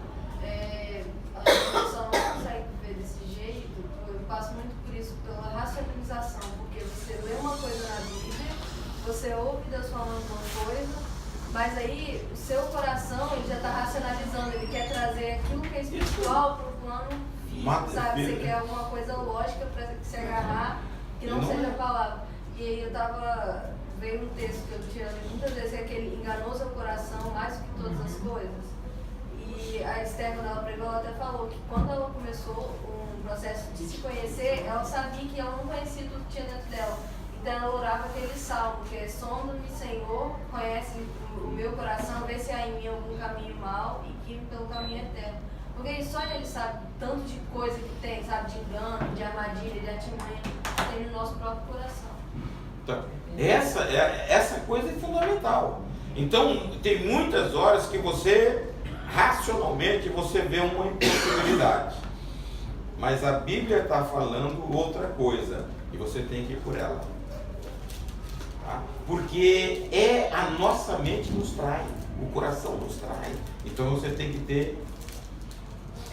Speaker 10: a pessoa não consegue viver desse jeito. Eu passo muito por isso, pela racionalização, porque você lê uma coisa na Bíblia, você ouve da sua mãe uma coisa, mas aí o seu coração ele já está racionalizando, ele quer trazer aquilo que é espiritual para o plano físico, sabe? Você quer alguma coisa lógica para se agarrar, que não seja a palavra. E aí veio um texto que eu tinha muitas vezes, que é aquele: enganoso é o coração mais do que todas as coisas. E a Esther, quando ela pregou, ela até falou que quando ela começou um processo de se conhecer, ela sabia que ela não conhecia tudo que tinha dentro dela. Então ela orava aquele salmo, que é: sonda-me, Senhor, conhece o meu coração, vê se há em mim algum caminho mau e guia-me pelo caminho eterno. Porque só ele sabe tanto de coisa que tem, sabe, de engano, de armadilha, de artimanha, que tem no nosso próprio coração.
Speaker 1: Então, essa coisa é fundamental. Então, tem muitas horas que você, racionalmente, você vê uma impossibilidade. Mas a Bíblia está falando outra coisa. E você tem que ir por ela. Tá? Porque a nossa mente nos trai. O coração nos trai. Então, você tem que ter...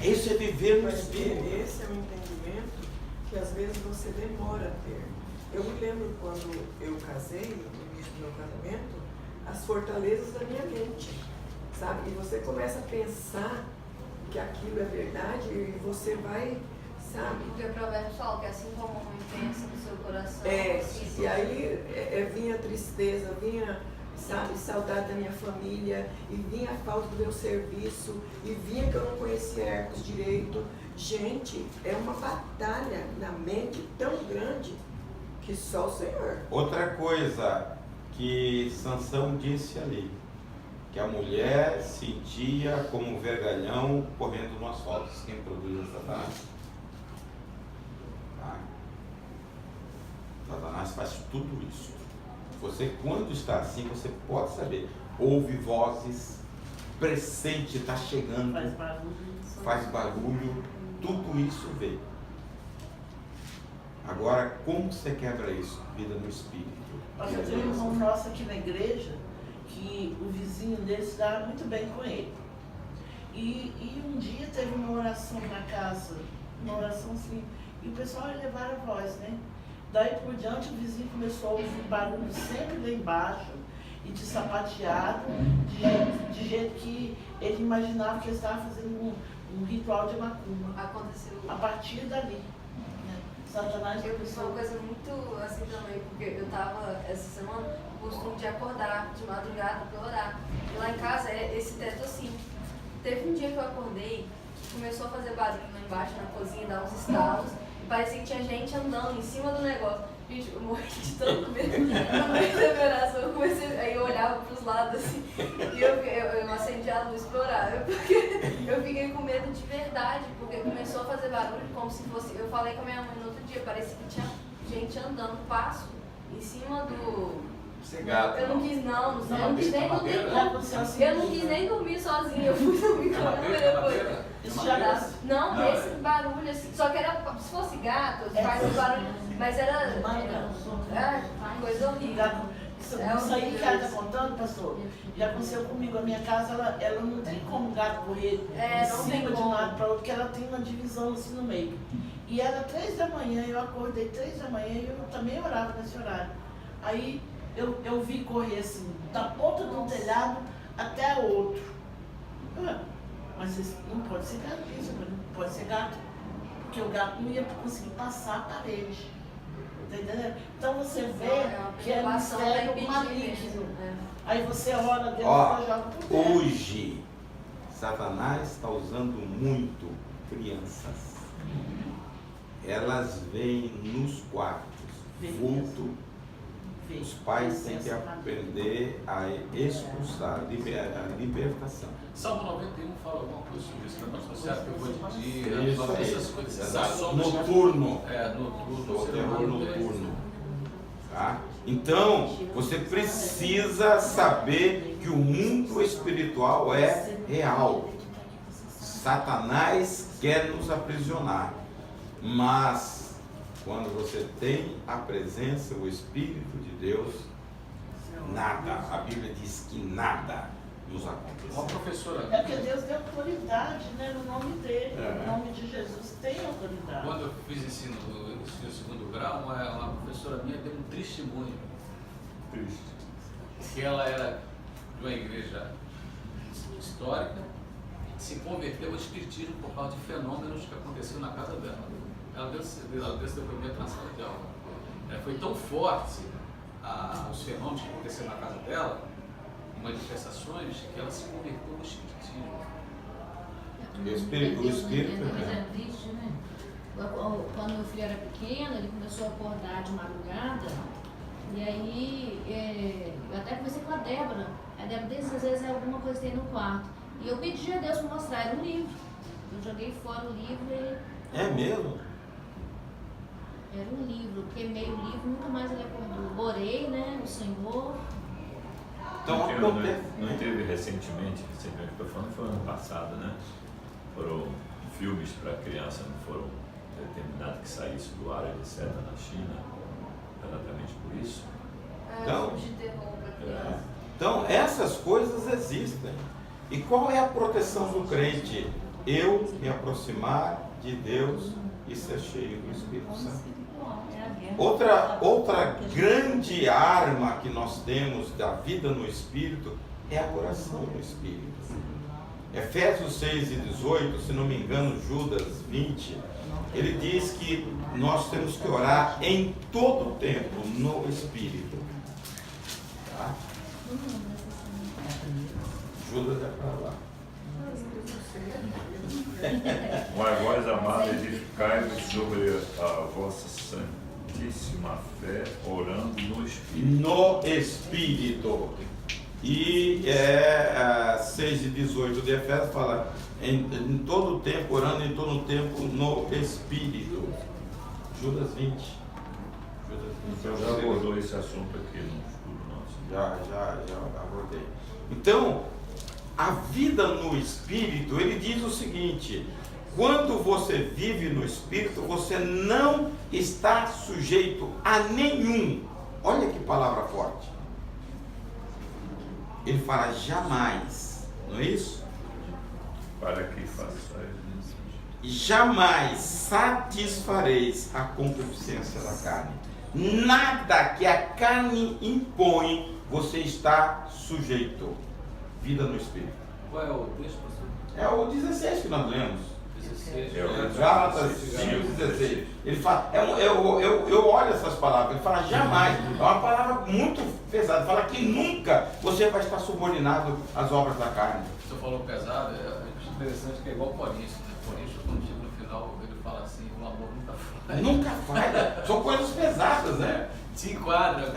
Speaker 1: Esse é viver no Espírito.
Speaker 2: Esse é um entendimento que às vezes você demora a ter. Eu me lembro quando eu casei, no início do meu casamento, as fortalezas da minha mente, sabe? E você começa a pensar que aquilo é verdade e você vai, sabe?
Speaker 10: Porque o provérbio fala que assim como a mãe pensa no seu coração... assim,
Speaker 2: e aí vinha tristeza, vinha, sabe, saudade da minha família, e vinha a falta do meu serviço, e vinha que eu não conhecia Hercos direito. Gente, é uma batalha na mente tão grande que só o Senhor.
Speaker 1: Outra coisa que Sansão disse ali, que a mulher sentia como um vergalhão correndo no asfalto. Quem produz Satanás? Tá? Satanás faz tudo isso. Você, quando está assim, você pode saber. Ouve vozes, pressente, está chegando, faz barulho, tudo isso vem. Agora, como você quebra isso? Vida no Espírito.
Speaker 5: Nós temos um irmão nosso aqui na igreja que o vizinho dele se dá muito bem com ele. E um dia teve uma oração na casa, uma oração assim, e o pessoal ia levar a voz, né? Daí por diante o vizinho começou a ouvir barulho sempre lá embaixo e de sapateado, de jeito que ele imaginava que ele estava fazendo um ritual de macumba.
Speaker 10: Aconteceu
Speaker 5: a partir dali. Satanás
Speaker 10: eu fiz uma coisa muito assim também, porque eu tava essa semana com o costume de acordar de madrugada para orar. E lá em casa é esse teto assim. Teve um dia que eu acordei, que começou a fazer barulho lá embaixo na cozinha, dar uns estalos, e parecia que tinha gente andando em cima do negócio. Gente, eu morri de tanto medo. No meio da minha oração, eu comecei, aí eu olhava pros lados assim, e eu acendi a luz pra orar, porque eu fiquei com medo de verdade, porque começou a fazer barulho como se fosse, eu falei com a minha mãe no outro dia, parecia que tinha gente andando passo em cima
Speaker 4: Ser gato.
Speaker 10: Eu não quis, não
Speaker 4: Na
Speaker 10: quis nem
Speaker 4: madeira,
Speaker 10: dormir.
Speaker 4: na madeira?
Speaker 10: Eu não quis nem dormir sozinha, eu fui dormir com
Speaker 4: Na
Speaker 10: ela
Speaker 4: madeira, na
Speaker 10: depois.
Speaker 4: madeira?
Speaker 5: Isso
Speaker 4: Na
Speaker 5: já
Speaker 4: madeira?
Speaker 5: dá.
Speaker 10: Não,
Speaker 4: Não,
Speaker 10: esse barulho assim, só que era, se fosse gato, faz um barulho, mas era coisa horrível.
Speaker 5: Isso aí que ela está contando, pastor, já aconteceu comigo. A minha casa, ela não tem como o gato correr
Speaker 10: É,
Speaker 5: de
Speaker 10: não
Speaker 5: cima
Speaker 10: tem
Speaker 5: de um
Speaker 10: como.
Speaker 5: lado para outro, porque ela tem uma divisão assim no meio. E era 3 da manhã, eu acordei 3 da manhã e eu também orava nesse horário. Aí eu vi correr assim, da ponta de um telhado até o outro. Mas isso não pode ser gato, isso não pode ser gato, porque o gato não ia conseguir passar a parede. Tá entendendo? Então você vê que é mistério maligno. Aí você ora, Deus joga por terra.
Speaker 1: Hoje, Satanás está usando muito crianças. Elas vêm nos quartos, vulto. Os pais têm que aprender a expulsar, a libertação.
Speaker 4: Salmo 91 fala alguma coisa sobre isso, não associado que eu vou de dia,
Speaker 1: Isso
Speaker 4: todas
Speaker 1: aí.
Speaker 4: essas coisas.
Speaker 1: Exato.
Speaker 4: Nós somos-
Speaker 1: Noturno.
Speaker 4: Noturno.
Speaker 1: O terror noturno. Tá? Então, você precisa saber que o mundo espiritual é real. Satanás quer nos aprisionar, mas quando você tem a presença, o Espírito de Deus, nada, a Bíblia diz que nada nos
Speaker 4: Uma
Speaker 1: acontece.
Speaker 4: professora.
Speaker 5: É porque Deus deu autoridade, né? No nome dele,
Speaker 1: É.
Speaker 5: no nome de Jesus tem autoridade.
Speaker 4: Quando eu fiz ensino no segundo grau, uma professora minha deu um testemunho. Que ela era de uma igreja histórica, se converteu ao espiritismo por causa de fenômenos que aconteciam na casa dela. Ela deu esse depoimento na sala de aula. Foi tão forte os fenômenos que aconteceram na casa dela, manifestações, que ela se converteu ao espiritismo.
Speaker 1: O Espírito
Speaker 8: Mas é triste, né? Quando meu filho era pequeno, ele começou a acordar de madrugada. E aí, eu até conversei com a Débora. A Débora disse, às vezes é alguma coisa que tem no quarto. E eu pedi a Deus para mostrar, era um livro. Eu joguei fora o livro e...
Speaker 1: É mesmo?
Speaker 8: Era um livro, eu queimei o livro, nunca mais ele acordou. Orei, né, o Senhor.
Speaker 1: Então,
Speaker 9: não teve recentemente, estou falando foi ano passado, né? Foram filmes para criança, não foram determinados que saísse do ar, etc. na China, exatamente por isso.
Speaker 1: Então,
Speaker 10: de terror para criança.
Speaker 1: Então, essas coisas existem. E qual é a proteção do crente? Eu me aproximar de Deus e ser cheio do Espírito Santo. Outra grande arma que nós temos da vida no Espírito é a oração no Espírito. Efésios 6 e 18, se não me engano, Judas 20, ele diz que nós temos que orar em todo o tempo no Espírito. Tá? Judas é para lá.
Speaker 9: Mas vós, amados, edificai-vos sobre a vossa santíssima fé, orando no Espírito.
Speaker 1: No Espírito. E 6 e 18 de Efésios fala em todo o tempo, orando em todo o tempo no Espírito. Judas 20.
Speaker 9: Então já abordou esse assunto aqui no estudo nosso.
Speaker 1: Já abordei. Então, a vida no Espírito, ele diz o seguinte: quando você vive no Espírito, você não está sujeito a nenhum. Olha que palavra forte. Ele fala jamais, não é isso?
Speaker 9: Para que façais
Speaker 1: Jamais satisfareis a concupiscência da carne. Nada que a carne impõe, você está sujeito. Vida no Espírito.
Speaker 4: Qual é o texto, pastor?
Speaker 1: É o 16 que nós lemos.
Speaker 4: 16.
Speaker 1: Gálatas 5:16. Ele fala, eu olho essas palavras, ele fala jamais. É uma palavra muito pesada. Ele fala que nunca você vai estar subordinado às obras da carne.
Speaker 4: Você falou pesado, é interessante que é igual Coríntios. Coríntios, quando chega no final, ele fala assim: o amor nunca falha.
Speaker 1: Nunca falha. São coisas pesadas, né?
Speaker 4: Te enquadra,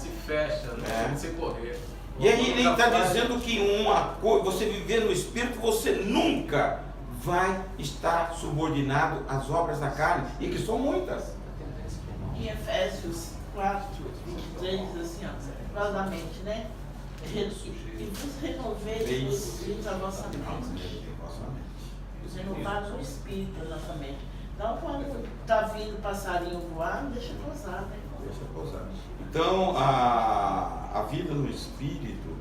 Speaker 4: te fecha, não
Speaker 1: É.
Speaker 4: tem você correr.
Speaker 1: E aí ele está dizendo que você viver no Espírito, você nunca vai estar subordinado às obras da carne, e que são muitas.
Speaker 5: Em Efésios 4:23 diz assim, ó, claramente, né? E vos renoveis no Espírito da vossa mente. Vos renovados no Espírito da nossa mente. Então, quando está vindo passarinho voar, não deixa pousar, né?
Speaker 1: Deixa pousar. Então, a vida no Espírito,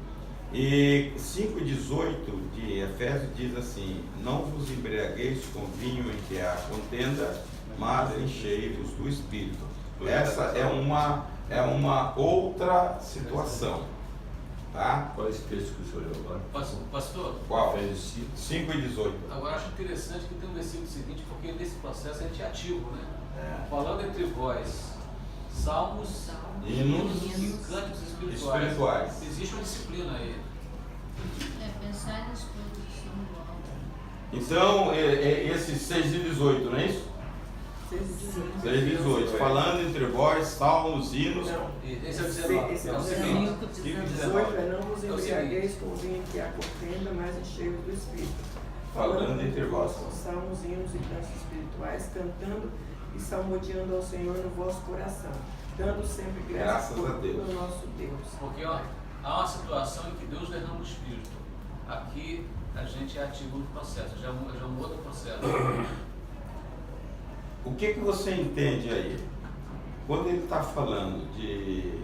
Speaker 1: e 5:18 de Efésios diz assim: não vos embriagueis com vinho em que há contenda, mas enchei-vos do Espírito. Essa é uma outra situação. Tá?
Speaker 9: Qual é esse texto que o senhor leu agora?
Speaker 4: Pastor,
Speaker 1: Qual?
Speaker 9: Efésios
Speaker 1: 5:18.
Speaker 4: agora acho interessante que tem um versículo seguinte, porque nesse processo a gente é ativo, né? Falando entre vós, salmos,
Speaker 1: Hinos
Speaker 4: e cânticos espirituais. Existe uma disciplina aí.
Speaker 8: Pensar nas coisas que são do alto.
Speaker 1: Então, esse 6:18, não é isso? 6:18. Falando entre vós, salmos, hinos.
Speaker 2: Não.
Speaker 4: Esse é o 19.
Speaker 2: Esse é
Speaker 4: É
Speaker 2: o
Speaker 4: o
Speaker 2: 19.
Speaker 4: seguinte.
Speaker 2: 18 é não vos embriagueis com vinho que há contenda, mas enchei-vos do Espírito.
Speaker 1: Falando entre vós.
Speaker 2: Com salmos, hinos e cantos espirituais, cantando e salmodiando ao Senhor no vosso coração, dando sempre graças
Speaker 1: Graças a Deus.
Speaker 2: pelo nosso Deus.
Speaker 4: Porque ó, há uma situação em que Deus derrama o Espírito. Aqui a gente é ativo no processo, já muda o processo.
Speaker 1: O que você entende aí? Quando ele está falando de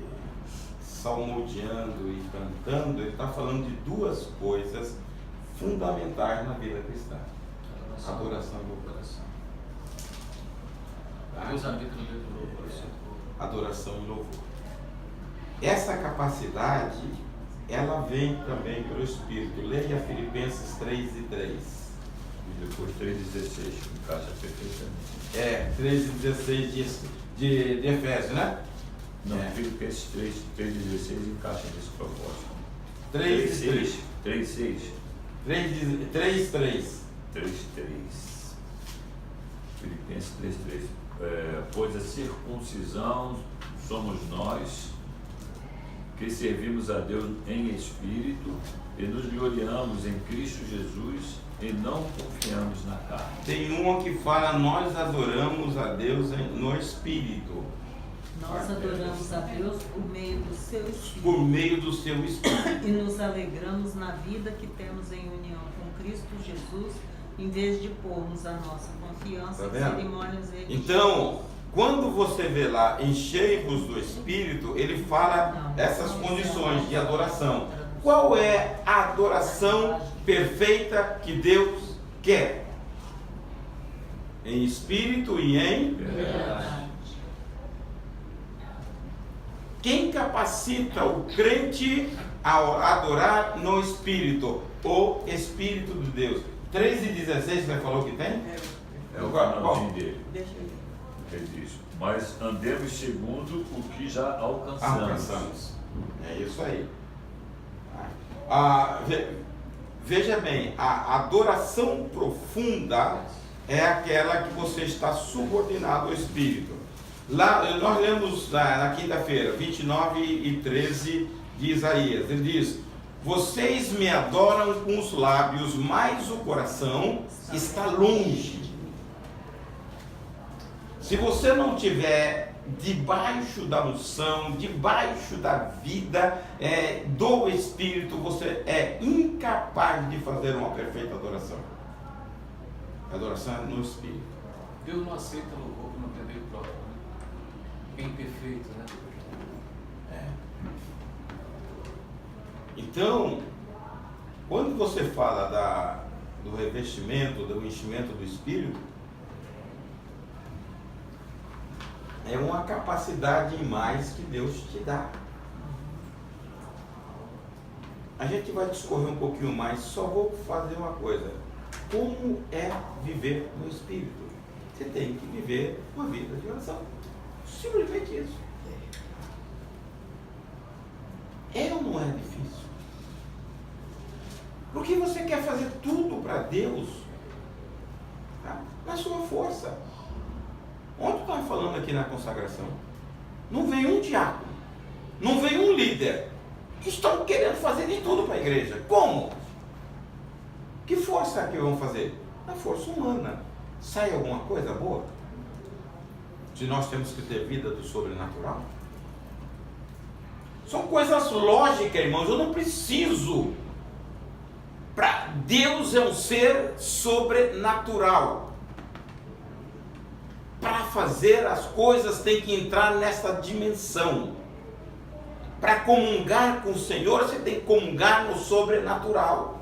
Speaker 1: salmodiando e cantando, ele está falando de duas coisas fundamentais na vida cristã: adoração e louvor.
Speaker 4: Deus habita no meio do louvor.
Speaker 1: Adoração e louvor. Essa capacidade, ela vem também pelo Espírito. Leia Filipenses 3:3.
Speaker 9: E depois 3:16, encaixa perfeitamente.
Speaker 1: 3:16 de Efésios, né?
Speaker 9: Não, Filipenses 3:16 encaixa nesse propósito.
Speaker 1: 3:6.
Speaker 9: 3:6.
Speaker 1: 3:3.
Speaker 9: 3:3. Filipenses 3:3. Pois a circuncisão somos nós que servimos a Deus em espírito e nos gloriamos em Cristo Jesus e não confiamos na carne.
Speaker 1: Tem uma que fala: nós adoramos a Deus no Espírito.
Speaker 7: Nós adoramos a Deus por meio do seu Espírito.
Speaker 1: Por meio do seu Espírito.
Speaker 7: E nos alegramos na vida que temos em união com Cristo Jesus, em vez de pormos a nossa confiança
Speaker 1: Tá
Speaker 7: em
Speaker 1: vendo?
Speaker 7: cerimônias religiosas.
Speaker 1: Então, quando você vê lá, enchei-vos do Espírito, ele fala essas condições de adoração. Qual é a adoração perfeita que Deus quer? Em espírito e em
Speaker 9: Verdade.
Speaker 1: Quem capacita o crente a adorar no Espírito? O Espírito de Deus. 3:16 você falou que tem?
Speaker 9: É o
Speaker 1: Qual?
Speaker 9: finalzinho dele.
Speaker 2: Deixa eu ver.
Speaker 9: Ele diz: mas andemos segundo o que já alcançamos.
Speaker 1: Alcançamos. É isso aí. Veja bem, a adoração profunda é aquela que você está subordinado ao Espírito. Lá, nós lemos na quinta-feira, 29:13 de Isaías. Ele diz: vocês me adoram com os lábios, mas o coração está longe. Se você não tiver debaixo da unção, debaixo da vida do Espírito, você é incapaz de fazer uma perfeita adoração. A adoração é no Espírito.
Speaker 4: Deus não aceita louvor que não tem meio próprio, né? É imperfeito, né?
Speaker 1: Então, quando você fala do revestimento, do enchimento do Espírito, é uma capacidade em mais que Deus te dá. A gente vai discorrer um pouquinho mais, só vou fazer uma coisa. Como é viver no Espírito? Você tem que viver uma vida de oração. Simplesmente isso. É ou não é difícil? Porque você quer fazer tudo para Deus, tá? Na sua força. Ontem eu estava falando aqui na consagração, não vem um diácono, não vem um líder, que estão querendo fazer de tudo para a igreja. Como? Que força é que vão fazer? A força humana. Sai alguma coisa boa? Se nós temos que ter vida do sobrenatural? São coisas lógicas, irmãos. Eu não preciso. Deus é um ser sobrenatural. Para fazer as coisas tem que entrar nessa dimensão. Para comungar com o Senhor, você tem que comungar no sobrenatural.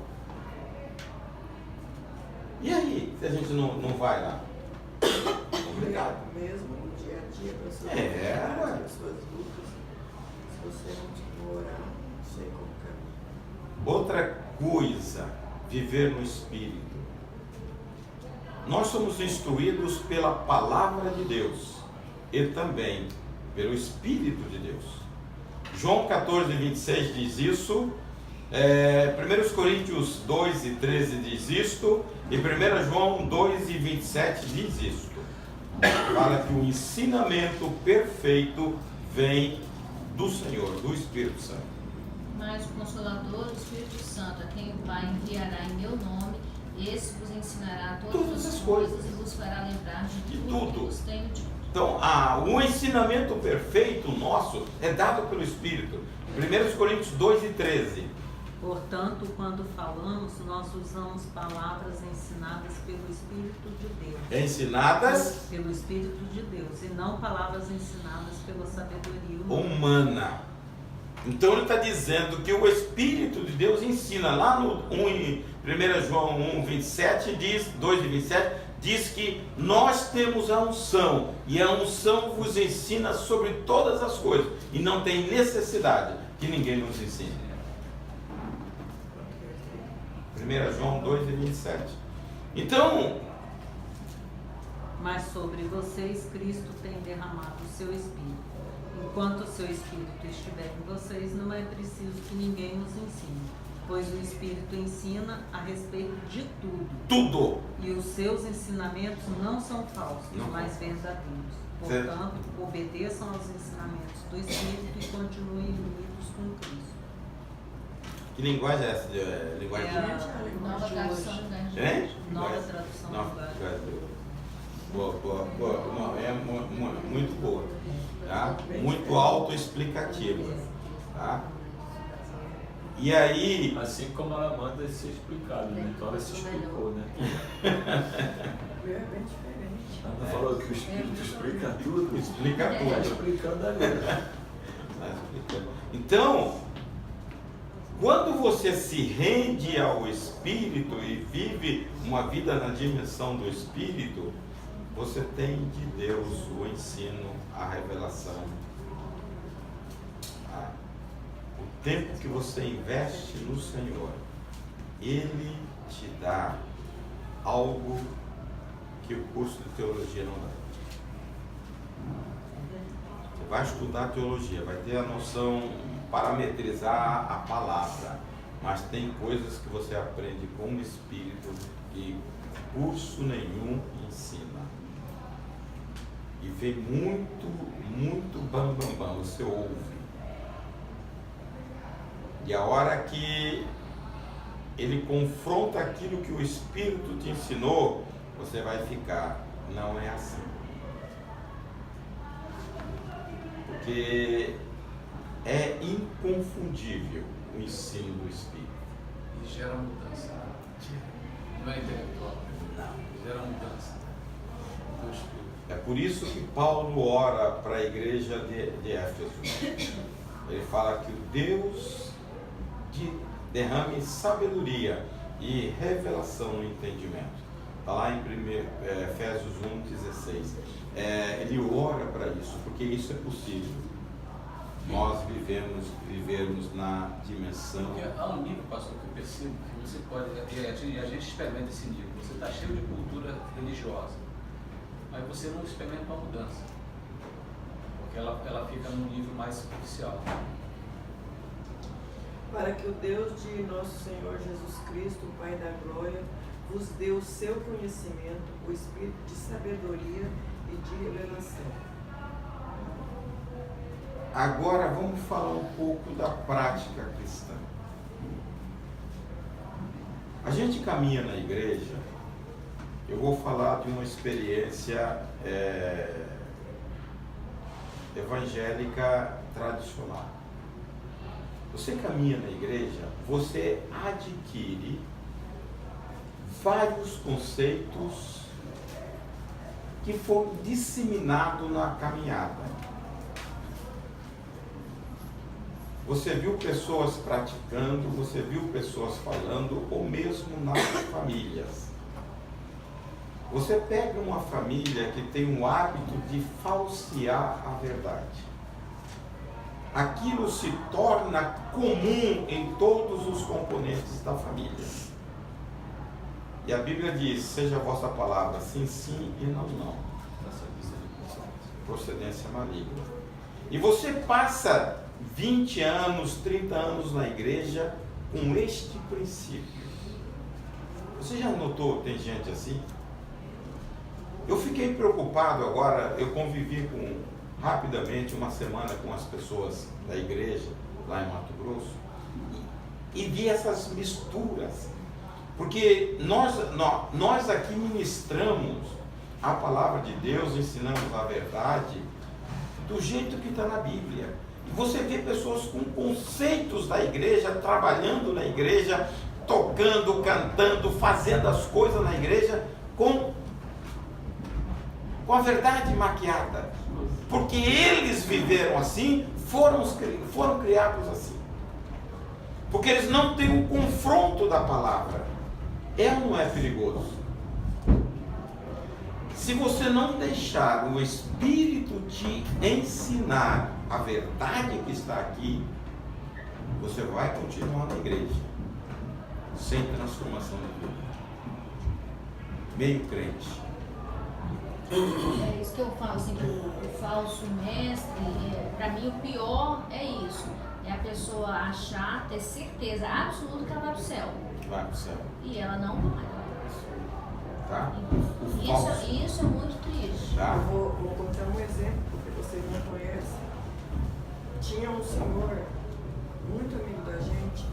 Speaker 1: E aí, se a gente não vai lá? Obrigado.
Speaker 2: Mesmo no dia a dia, para suas
Speaker 1: ué.
Speaker 2: suas lutas, se você não orar, não sei como caminhar.
Speaker 1: Outra coisa, viver no Espírito. Nós somos instruídos pela palavra de Deus e também pelo Espírito de Deus. João 14, 26 diz isso. 1 Coríntios 2 e 13 diz isto. E 1 João 2 e 27 diz isto. Fala que o ensinamento perfeito vem do Senhor, do Espírito Santo.
Speaker 8: Mas o Consolador, o Espírito Santo, a quem o Pai enviará em meu nome, esse vos ensinará todas as coisas e vos fará lembrar de tudo que vos tenho dito.
Speaker 1: Então, o ensinamento perfeito nosso é dado pelo Espírito. 1 Coríntios 2 e 13.
Speaker 7: Portanto, quando falamos, nós usamos palavras ensinadas pelo Espírito de Deus.
Speaker 1: Ensinadas
Speaker 7: pelo Espírito de Deus, e não palavras ensinadas pela sabedoria
Speaker 1: humana. Então ele está dizendo que o Espírito de Deus ensina. Lá no 1 João 1, 27, 2 e 27, diz que nós temos a unção, e a unção vos ensina sobre todas as coisas, e não tem necessidade que ninguém nos ensine. 1 João 2 e 27. Então,
Speaker 7: mas sobre vocês Cristo tem derramado o seu Espírito. Enquanto o seu Espírito estiver em vocês, não é preciso que ninguém os ensine, pois o Espírito ensina a respeito de tudo. E os seus ensinamentos não são falsos, mas verdadeiros. Portanto, obedeçam aos ensinamentos do Espírito e continuem unidos com Cristo.
Speaker 1: Que linguagem é essa? Linguagem
Speaker 8: Nova tradução do
Speaker 1: hein?
Speaker 7: Nova tradução do
Speaker 1: Boa. Não, é muito boa. Tá? Muito autoexplicativa. Tá? E aí...
Speaker 9: Assim como ela manda ser explicado, né? Então ela se explicou, né?
Speaker 2: É bem diferente.
Speaker 9: Ela falou que o Espírito explica tudo.
Speaker 1: Explica tudo.
Speaker 9: Está explicando ali.
Speaker 1: Então, quando você se rende ao Espírito e vive uma vida na dimensão do Espírito, você tem de Deus o ensino, a revelação. O tempo que você investe no Senhor, Ele te dá algo que o curso de teologia não dá. Você vai estudar teologia, vai ter a noção, parametrizar a palavra, mas tem coisas que você aprende com o Espírito e curso nenhum ensina. E vem muito bam. Você ouve. E a hora que ele confronta aquilo que o Espírito te ensinou, você vai ficar, não é assim. Porque é inconfundível o ensino do Espírito.
Speaker 4: E gera mudança. Não é intelectual. Não. Gera mudança do Espírito.
Speaker 1: É por isso que Paulo ora para a igreja de Éfeso. Ele fala que o Deus derrame sabedoria e revelação no entendimento. Está lá em Efésios 1,16. Ele ora para isso, porque isso é possível. Nós vivermos na dimensão.
Speaker 4: Porque há um nível, pastor, que eu percebo que você pode, e a gente experimenta esse nível. Você está cheio de cultura religiosa, mas você não experimenta uma mudança, porque ela fica num nível mais superficial.
Speaker 2: Para que o Deus de nosso Senhor Jesus Cristo, o Pai da Glória, vos dê o seu conhecimento, o espírito de sabedoria e de revelação.
Speaker 1: Agora vamos falar um pouco da prática cristã. A gente caminha na igreja, eu vou falar de uma experiência evangélica tradicional. Você caminha na igreja, você adquire vários conceitos que foram disseminados na caminhada. Você viu pessoas praticando, você viu pessoas falando, ou mesmo nas famílias. Você pega uma família que tem o hábito de falsear a verdade. Aquilo se torna comum em todos os componentes da família. E a Bíblia diz, seja a vossa palavra sim, sim e não, não. Procedência maligna. E você passa 20 anos, 30 anos na igreja com este princípio. Você já notou, tem gente assim? Eu fiquei preocupado agora, eu convivi rapidamente uma semana com as pessoas da igreja, lá em Mato Grosso, e vi essas misturas. Porque nós aqui ministramos a palavra de Deus, ensinamos a verdade do jeito que está na Bíblia. E você vê pessoas com conceitos da igreja, trabalhando na igreja, tocando, cantando, fazendo as coisas na igreja com a verdade maquiada. Porque eles viveram assim, foram criados assim. Porque eles não têm o confronto da palavra. É ou não é perigoso? Se você não deixar o Espírito te ensinar a verdade que está aqui, você vai continuar na igreja sem transformação de vida. Meio crente.
Speaker 8: É isso que eu falo, assim, que o falso mestre, para mim o pior é isso. É a pessoa achar, ter certeza absoluta que ela vai para o céu.
Speaker 1: Vai para o céu.
Speaker 8: E ela não vai.
Speaker 1: Tá?
Speaker 8: Isso é muito triste.
Speaker 1: Tá?
Speaker 2: Eu vou contar um exemplo, porque vocês não conhecem. Tinha um senhor, muito amigo da gente,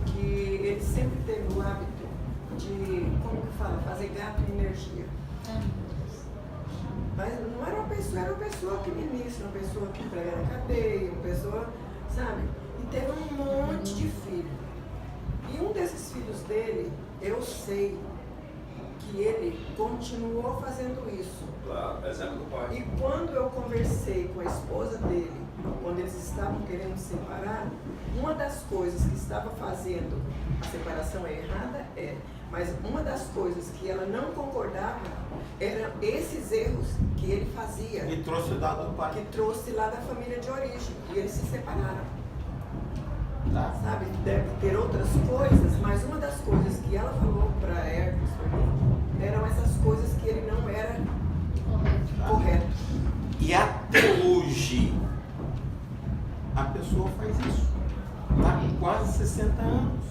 Speaker 2: que ele sempre teve o hábito de, como que fala, fazer gato de energia. Mas não era uma pessoa que ministra, uma pessoa que prega na cadeia, uma pessoa, sabe? E teve um monte de filhos. E um desses filhos dele, eu sei que ele continuou fazendo isso.
Speaker 3: Claro, exemplo do pai.
Speaker 2: E quando eu conversei com a esposa dele, quando eles estavam querendo se separar, uma das coisas que estava fazendo a separação é errada, mas uma das coisas que ela não concordava eram esses erros que ele fazia.
Speaker 1: E trouxe lá do pai.
Speaker 2: Que trouxe lá da família de origem. E eles se separaram.
Speaker 1: Tá?
Speaker 2: Sabe? Deve ter outras coisas, mas uma das coisas que ela falou para Hermes eram essas coisas que ele não era correto.
Speaker 1: E até hoje a pessoa faz isso. Está com quase 60 anos.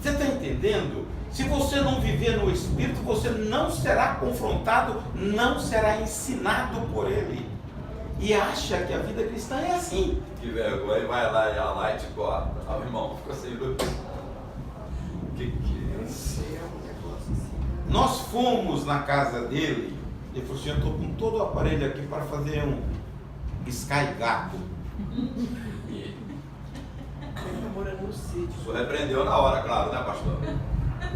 Speaker 1: Você está entendendo? Se você não viver no Espírito, você não será confrontado, não será ensinado por Ele. E acha que a vida cristã é assim.
Speaker 3: Que vergonha, vai lá e te corta. Ah, irmão, ficou sem luz. Que é isso?
Speaker 1: Nós fomos na casa dele, ele falou assim, eu estou com todo o aparelho aqui para fazer um Sky Gato.
Speaker 2: Ele está morando no sítio.
Speaker 3: O senhor repreendeu na hora, claro, né, pastor?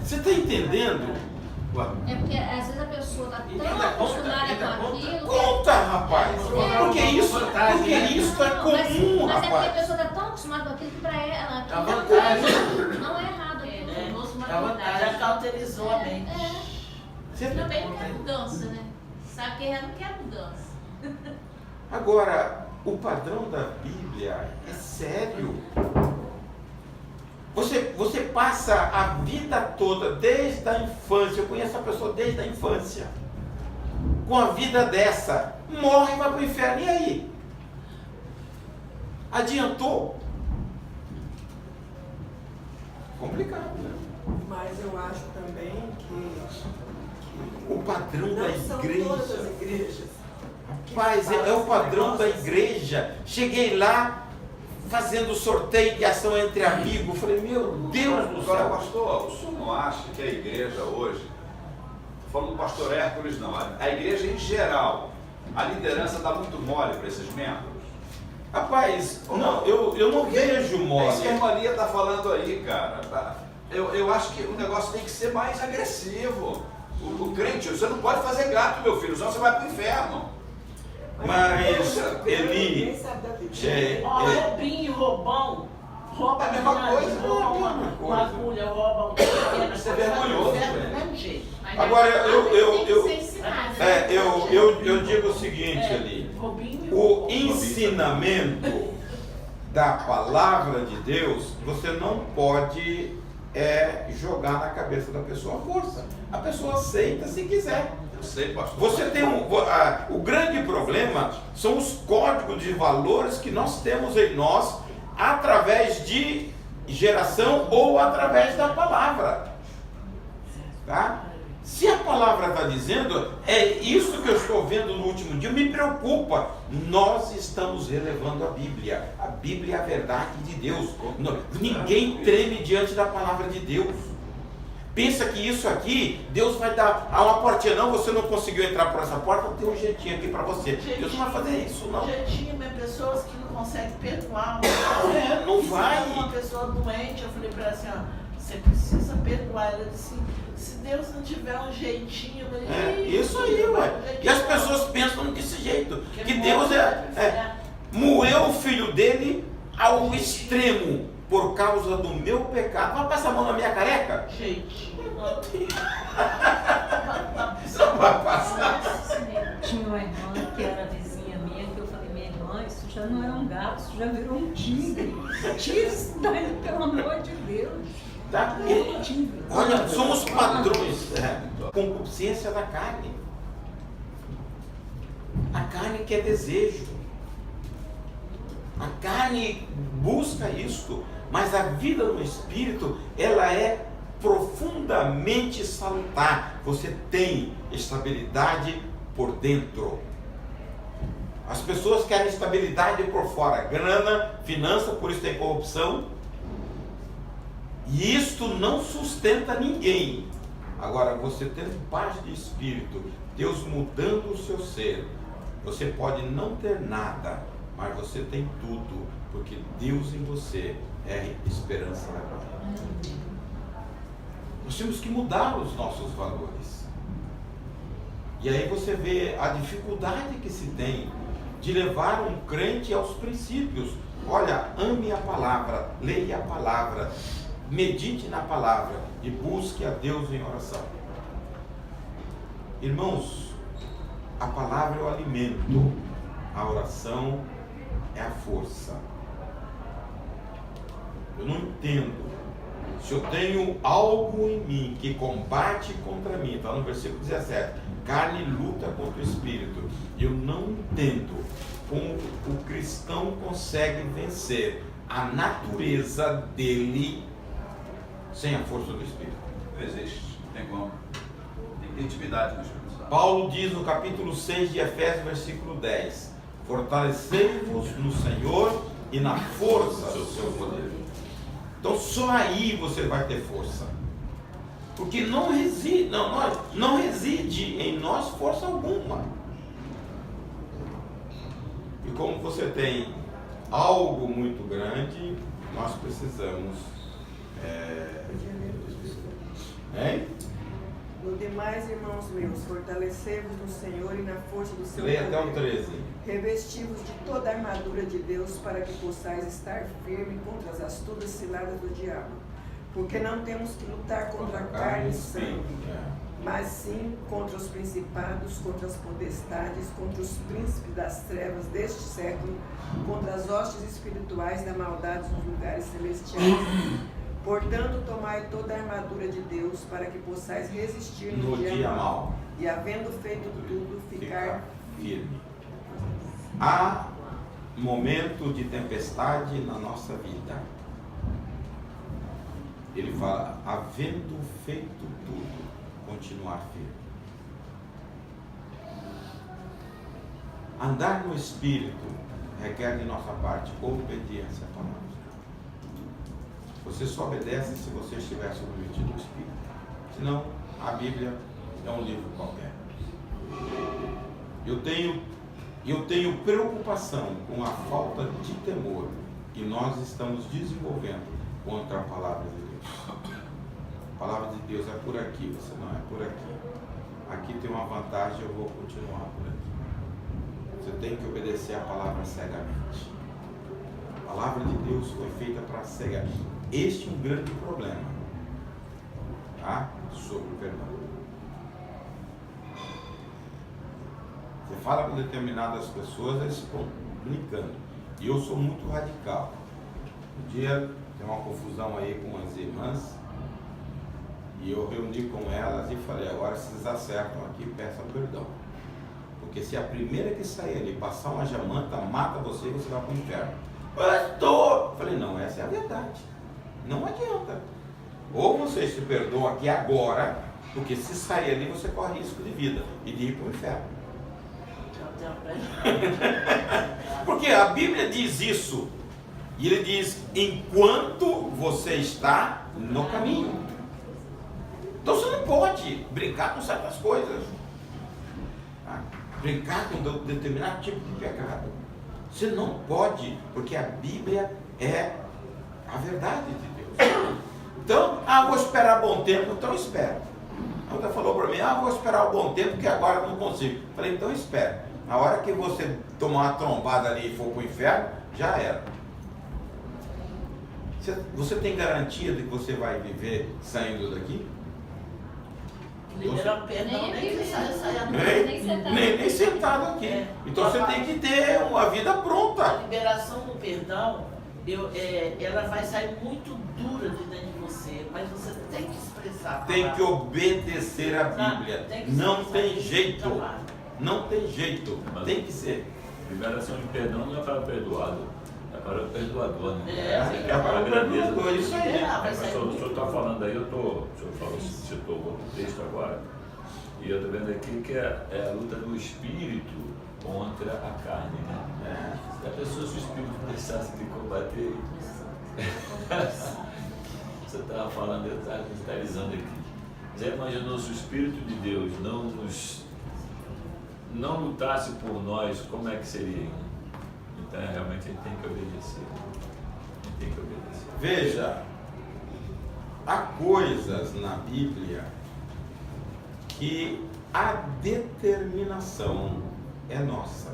Speaker 1: Você está entendendo?
Speaker 8: É porque às vezes a pessoa está tão acostumada com aquilo.
Speaker 1: Conta, rapaz! Porque isso é comum,
Speaker 8: Mas é porque a
Speaker 1: rapaz.
Speaker 8: pessoa está tão acostumada com aquilo que para ela
Speaker 5: Dá
Speaker 8: aquilo
Speaker 5: vantagem.
Speaker 8: não é errado.
Speaker 5: Dá vantagem. Já cauterizou a mente.
Speaker 1: Você-
Speaker 6: Também não quer mudança, né? Sabe que ela não quer mudança.
Speaker 1: Agora, o padrão da Bíblia é sério. Você passa a vida toda, desde a infância, eu conheço a pessoa desde a infância, com a vida dessa, morre e vai para o inferno, e aí? Adiantou? Complicado, né?
Speaker 2: Mas eu acho também que
Speaker 1: O padrão da
Speaker 2: não são todas
Speaker 1: igreja.
Speaker 2: as igrejas.
Speaker 1: Rapaz, é o padrão da igreja. Cheguei lá fazendo sorteio de ação entre amigos. Falei, meu Deus do
Speaker 3: Agora,
Speaker 1: céu.
Speaker 3: pastor, o senhor não acha que a igreja hoje, falando do pastor Hércules não, a igreja em geral, a liderança dá muito mole para esses membros?
Speaker 1: Rapaz, não, eu não vejo
Speaker 3: É isso que a
Speaker 1: mole.
Speaker 3: irmã Lia está falando aí, cara. Eu acho que o negócio tem que ser mais agressivo. O crente, você não pode fazer gato, meu filho, senão você vai para o inferno.
Speaker 1: Mas, Eli,
Speaker 2: Ninguém sabe da Bíblia.
Speaker 5: Ó, roubinho, roubão. Rouba
Speaker 3: É a mesma
Speaker 5: nariz,
Speaker 3: coisa,
Speaker 5: rouba
Speaker 1: é a
Speaker 5: uma
Speaker 1: mesma coisa.
Speaker 5: agulha, rouba um pequeno.
Speaker 3: Isso é vergonhoso,
Speaker 5: Do
Speaker 3: velho.
Speaker 5: mesmo jeito.
Speaker 6: Mas
Speaker 1: Agora,
Speaker 6: a palavra tem que
Speaker 1: eu-
Speaker 6: ser ensinada, né?
Speaker 1: eu digo o seguinte, Eli.
Speaker 5: Roubinho e
Speaker 1: O
Speaker 5: roubão.
Speaker 1: ensinamento da palavra de Deus, você não pode jogar na cabeça da pessoa à força. A pessoa aceita se quiser.
Speaker 3: Eu sei, pastor.
Speaker 1: Você tem o grande problema são os códigos de valores que nós temos em nós através de geração ou através da palavra. Tá? Se a palavra está dizendo, é isso que eu estou vendo no último dia, me preocupa. Nós estamos relevando a Bíblia. A Bíblia é a verdade de Deus. Ninguém treme diante da palavra de Deus. Pensa que isso aqui, Deus vai dar uma portinha. Não, você não conseguiu entrar por essa porta, tem um jeitinho aqui para você. Deus não vai fazer isso, não.
Speaker 5: Jeitinho, mas pessoas que não conseguem perdoar.
Speaker 1: Não vai.
Speaker 5: Uma pessoa doente, eu falei para ela assim, ó, você precisa perdoar. Ela disse, se Deus não tiver um jeitinho...
Speaker 1: Isso aí, ué. E as pessoas pensam desse jeito. Que Deus moeu o filho dele ao extremo por causa do meu pecado. Vai passar a mão na minha careca?
Speaker 5: Jeitinho.
Speaker 1: Não vai passar.
Speaker 7: Tinha uma irmã que era vizinha minha, que eu falei, minha irmã, isso já não é um gato, isso já virou um tigre. Tira isso daí, pelo amor de Deus.
Speaker 1: Tá? Olha, somos padrões. Concupiscência da carne. A carne quer desejo. A carne busca isto. Mas a vida no Espírito, ela é profundamente salutar. Você tem estabilidade por dentro. As pessoas querem estabilidade por fora. Grana, finança, por isso tem corrupção. E isto não sustenta ninguém. Agora, você tendo paz de espírito, Deus mudando o seu ser, você pode não ter nada, mas você tem tudo, porque Deus em você é esperança da glória. Nós temos que mudar os nossos valores. E aí você vê a dificuldade que se tem de levar um crente aos princípios. Olha, ame a palavra, leia a palavra, medite na palavra e busque a Deus em oração. Irmãos, a palavra é o alimento, a oração é a força. Eu não entendo. Se eu tenho algo em mim que combate contra mim, está no versículo 17, carne luta contra o espírito, eu não entendo como o cristão consegue vencer a natureza dele sem a força do Espírito.
Speaker 3: Não existe, não tem como. Tem que ter intimidade com o Espírito Santo.
Speaker 1: Paulo diz no capítulo 6 de Efésios, versículo 10, fortalecei-vos no Senhor e na força do seu poder. Então só aí você vai ter força. Porque não reside em nós força alguma. E como você tem algo muito grande, nós precisamos
Speaker 2: No demais, irmãos meus, fortalecei-vos no Senhor e na força do seu
Speaker 1: Leia
Speaker 2: poder.
Speaker 1: até o 13.
Speaker 2: Revesti-vos de toda a armadura de Deus para que possais estar firme contra as astutas ciladas do diabo. Porque não temos que lutar contra carne e sangue, mas sim contra os principados, contra as potestades, contra os príncipes das trevas deste século, contra as hostes espirituais da maldade nos lugares celestiais. Portanto, tomai toda a armadura de Deus para que possais resistir no dia mau. E havendo feito tudo, ficar
Speaker 1: firme. Há momento de tempestade na nossa vida. Ele fala, havendo feito tudo, continuar firme. Andar no Espírito requer de nossa parte obediência à palavra. Você só obedece se você estiver submetido ao Espírito. Senão, a Bíblia é um livro qualquer. Eu tenho eu tenho preocupação com a falta de temor que nós estamos desenvolvendo contra a palavra de Deus. A palavra de Deus é por aqui, você não é por aqui. Aqui tem uma vantagem, eu vou continuar por aqui. Você tem que obedecer a palavra cegamente. A palavra de Deus foi feita para cegar. Este é um grande problema, tá? Sobre o perdão. Você fala com determinadas pessoas, eles ficam brincando. E eu sou muito radical. Um dia tem uma confusão aí com as irmãs, e eu reuni com elas e falei, agora vocês acertam aqui, peçam perdão. Porque se a primeira que sair ali passar uma jamanta, mata você e você vai para o inferno. Pastor! Falei, não, essa é a verdade. Não adianta. Ou você se perdoa aqui agora, porque se sair ali você corre risco de vida e de ir para o inferno. Porque a Bíblia diz isso. E ele diz, enquanto você está no caminho. Então você não pode brincar com certas coisas. Tá? Brincar com determinado tipo de pecado. Você não pode, porque a Bíblia é a verdade de Deus. Então, vou esperar bom tempo, então espera. A outra falou para mim, vou esperar o bom tempo, porque agora eu não consigo. Falei, então espera. Na hora que você tomar uma trombada ali e for para o inferno, já era. Você tem garantia de que você vai viver saindo daqui?
Speaker 5: Liberar o perdão, nem que saia
Speaker 1: nem sentado aqui. Então você tem que ter uma vida pronta.
Speaker 5: A liberação do perdão, ela vai sair muito dura de dentro de você, mas você tem que expressar.
Speaker 1: Tem que obedecer a Bíblia. Não tem jeito. Não tem jeito. Tem que ser.
Speaker 9: Liberação de perdão não é para perdoado, é para o perdoador, né?
Speaker 1: É para o perdoador, isso aí.
Speaker 9: O senhor está falando aí, o senhor citou outro texto agora, e eu estou vendo aqui que é a luta do espírito contra a carne, né? Se a pessoa, se o espírito deixasse de combater, você estava falando, eu estava mentalizando aqui. Já imaginou se o Espírito de Deus não lutasse por nós, como é que seria? Então realmente a gente tem que obedecer.
Speaker 1: Veja, há coisas na Bíblia que a determinação é nossa.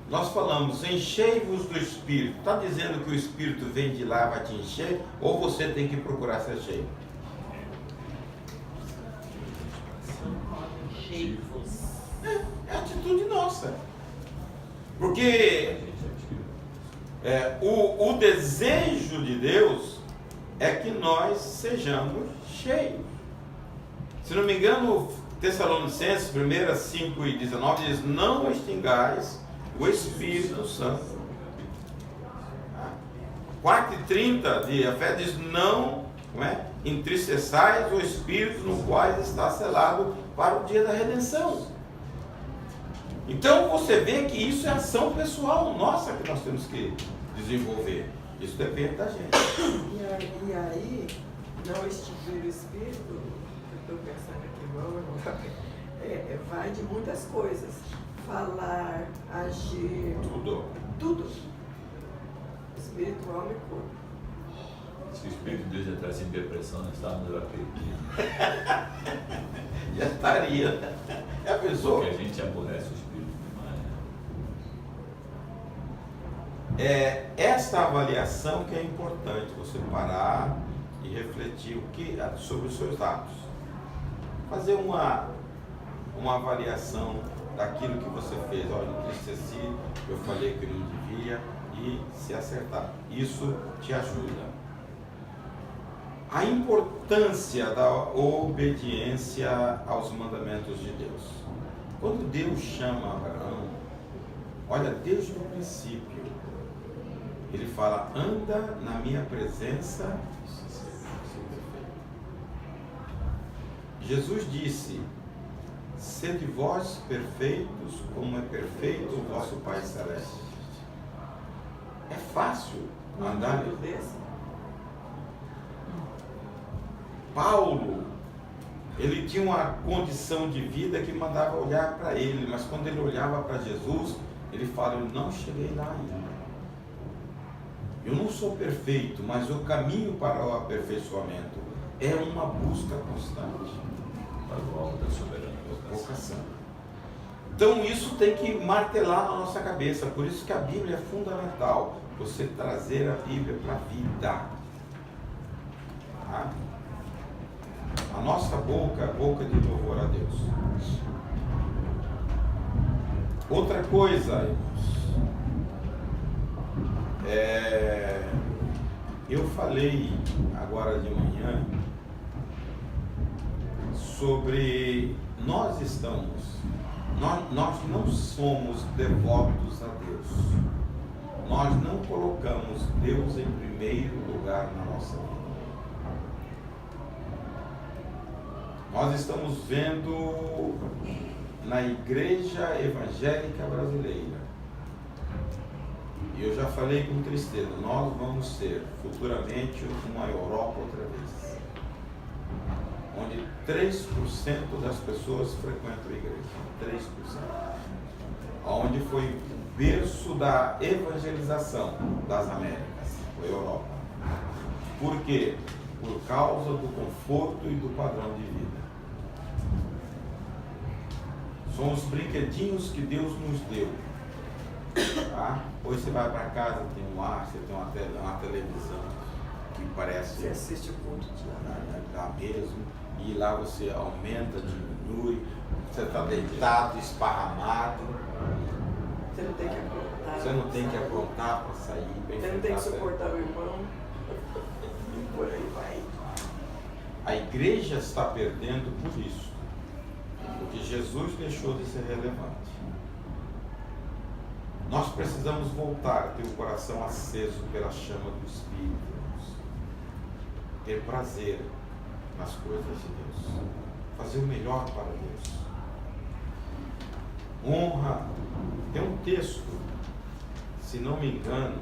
Speaker 1: Nós falamos, enchei-vos do Espírito. Está dizendo que o Espírito vem de lá, vai te encher? Ou você tem que procurar ser cheio? É atitude nossa. Porque o desejo de Deus é que nós sejamos cheios. Se não me engano, Tessalonicenses 1:5-19 diz, não extingais o Espírito Santo. 4:30 de Efésios diz, não entristeçais o Espírito no qual está selado para o dia da redenção. Então você vê que isso é ação pessoal nossa que nós temos que desenvolver. Isso depende da gente.
Speaker 2: E aí não extinguir o Espírito, eu estou pensando aqui, vai de muitas coisas. Falar, agir, tudo. Espiritual e corpo.
Speaker 9: Se o Espírito de Deus entrasse em depressão, nós estávamos lá perdidos.
Speaker 1: Já estaria. Já pensou?
Speaker 9: Porque a gente aborrece o Espírito demais.
Speaker 1: Esta avaliação que é importante, você parar e refletir sobre os seus atos. Fazer uma avaliação daquilo que você fez. Olha, eu entristeci, eu falei que não devia, e se acertar. Isso te ajuda. A importância da obediência aos mandamentos de Deus. Quando Deus chama Abraão, olha, desde o princípio, ele fala, anda na minha presença. Jesus disse, sede vós perfeitos, como é perfeito o vosso Pai Celeste. É fácil andar desse. Paulo Ele tinha uma condição de vida que mandava olhar para ele, mas quando ele olhava para Jesus, ele fala: eu não cheguei lá ainda. Eu não sou perfeito, mas o caminho para o aperfeiçoamento é uma busca constante.
Speaker 9: Para o alvo da soberana
Speaker 1: Vocação. Então isso tem que martelar na nossa cabeça. Por isso que a Bíblia é fundamental. Você trazer a Bíblia para a vida. Tá? A nossa boca é boca de louvor a Deus. Outra coisa, irmãos, eu falei agora de manhã sobre nós não somos devotos a Deus. Nós não colocamos Deus em primeiro lugar na nossa vida. Nós estamos vendo na igreja evangélica brasileira, e eu já falei com tristeza, nós vamos ser futuramente uma Europa outra vez, onde 3% das pessoas frequentam a igreja, 3%, onde foi o berço da evangelização das Américas, foi a Europa. Por quê? Por causa do conforto e do padrão de vida. São os brinquedinhos que Deus nos deu. Tá? Hoje você vai para casa, tem um ar, você tem uma televisão que parece...
Speaker 2: Você assiste o culto
Speaker 1: lá mesmo, e lá você aumenta, diminui, você está deitado, esparramado.
Speaker 2: Você não tem que aprontar.
Speaker 1: Você não tem que aprontar para sair.
Speaker 2: Você não tem que suportar o irmão. E por aí vai.
Speaker 1: A igreja está perdendo por isso. Porque Jesus deixou de ser relevante. Nós precisamos voltar a ter o coração aceso pela chama do Espírito. Ter prazer nas coisas de Deus. Fazer o melhor para Deus. Honra. Tem um texto, se não me engano,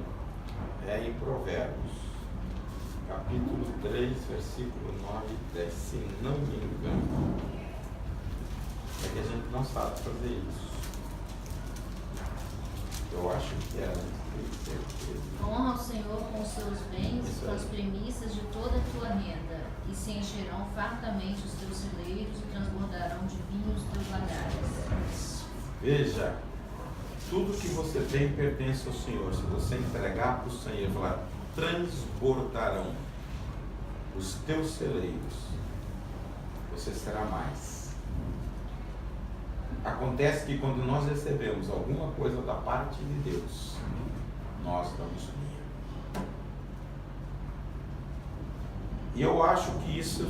Speaker 1: é em Provérbios, capítulo 3, versículo 9 e 10. Se não me engano. É que a gente não sabe fazer isso. Eu acho que é,
Speaker 8: Honra ao Senhor com os seus bens, com as premissas de toda a tua renda, e se encherão fartamente os teus celeiros e transbordarão de vinho os teus lagares.
Speaker 1: Veja, tudo que você tem pertence ao Senhor. Se você entregar para o Senhor, falar, transbordarão os teus celeiros, você será mais. Acontece que quando nós recebemos alguma coisa da parte de Deus, nós damos dinheiro. E eu acho que isso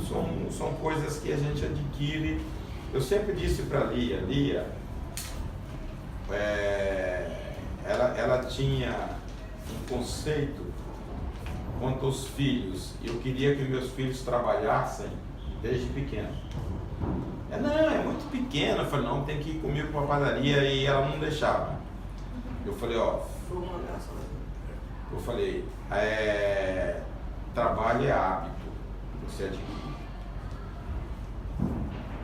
Speaker 1: são coisas que a gente adquire. Eu sempre disse para Lia, ela tinha um conceito quanto aos filhos. Eu queria que meus filhos trabalhassem desde pequeno. É muito pequena. Eu falei, não, tem que ir comigo para a padaria, e ela não deixava. Eu falei, trabalho é hábito, você adquire.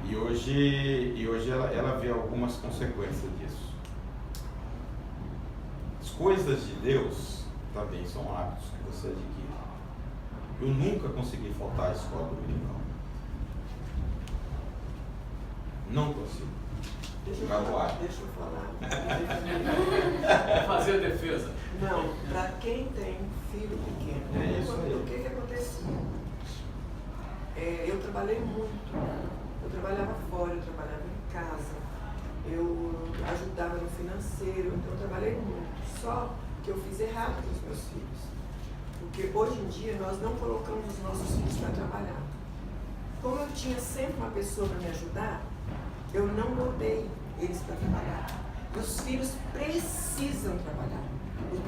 Speaker 1: E hoje ela vê algumas consequências disso. As coisas de Deus também são hábitos que você adquire. Eu nunca consegui faltar à escola dominical. Não consigo.
Speaker 2: Deixa eu falar.
Speaker 4: Fazer a defesa.
Speaker 2: Não, para quem tem filho pequeno,
Speaker 1: É isso aí.
Speaker 2: o que acontecia? Eu trabalhei muito. Eu trabalhava fora, eu trabalhava em casa, eu ajudava no financeiro, então eu trabalhei muito. Só que eu fiz errado com os meus filhos. Porque hoje em dia nós não colocamos os nossos filhos para trabalhar. Como eu tinha sempre uma pessoa para me ajudar, eu não botei eles para trabalhar. Os filhos precisam trabalhar. Os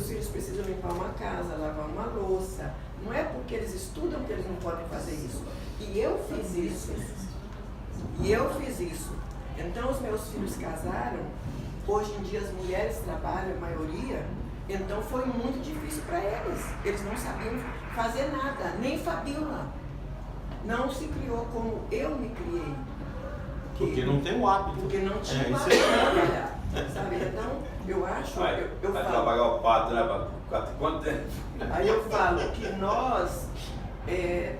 Speaker 2: filhos precisam limpar uma casa, lavar uma louça. Não é porque eles estudam que eles não podem fazer isso. E eu fiz isso. Então os meus filhos casaram. Hoje em dia as mulheres trabalham, a maioria. Então foi muito difícil para eles. Eles não sabiam fazer nada, nem fabiola. não se criou como eu me criei.
Speaker 1: Porque não tem o hábito.
Speaker 2: Porque não tinha o
Speaker 1: isso
Speaker 2: hábito de trabalhar. Sabe? Então, eu acho,
Speaker 3: Vai
Speaker 2: eu falo.
Speaker 3: trabalhar o pato, né? Quanto tempo?
Speaker 2: Aí eu falo que nós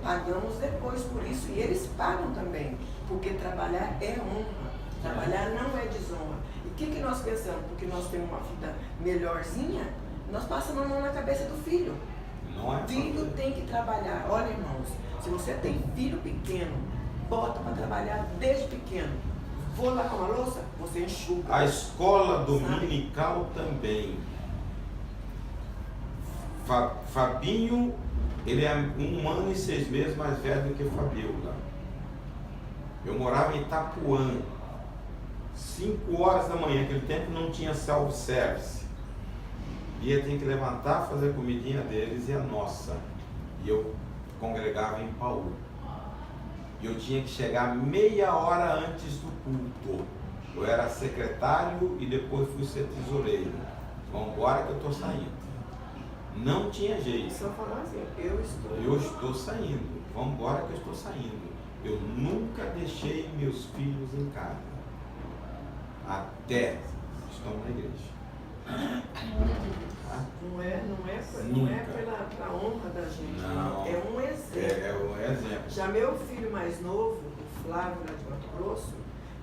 Speaker 2: pagamos depois por isso e eles pagam também, porque trabalhar é honra, trabalhar não é desonra. E o que nós pensamos? Porque nós temos uma vida melhorzinha, nós passamos a mão na cabeça do filho.
Speaker 1: Não é
Speaker 2: Filho tem que trabalhar. Olha, irmãos, se você tem filho pequeno, bota para trabalhar desde pequeno. Vou lavar uma louça, você enxuga.
Speaker 1: A escola dominical também. Fabinho, ele é 1 ano e 6 meses mais velho do que Fabiola. Eu morava em Itapuã, 5 horas da manhã, naquele tempo não tinha self-service. Ia ter que levantar, fazer a comidinha deles e a nossa. E eu congregava em Paulo. E eu tinha que chegar meia hora antes do culto. Eu era secretário e depois fui ser tesoureiro. Vamos embora que eu estou saindo. Não tinha jeito.
Speaker 2: Só falar assim, eu
Speaker 1: estou saindo. Vamos embora que eu estou saindo. Eu nunca deixei meus filhos em casa. Até estão na igreja.
Speaker 2: Não é pela honra da gente,
Speaker 1: não.
Speaker 2: É um exemplo.
Speaker 1: É um exemplo.
Speaker 2: Já meu filho mais novo, o Flávio, lá de Mato Grosso,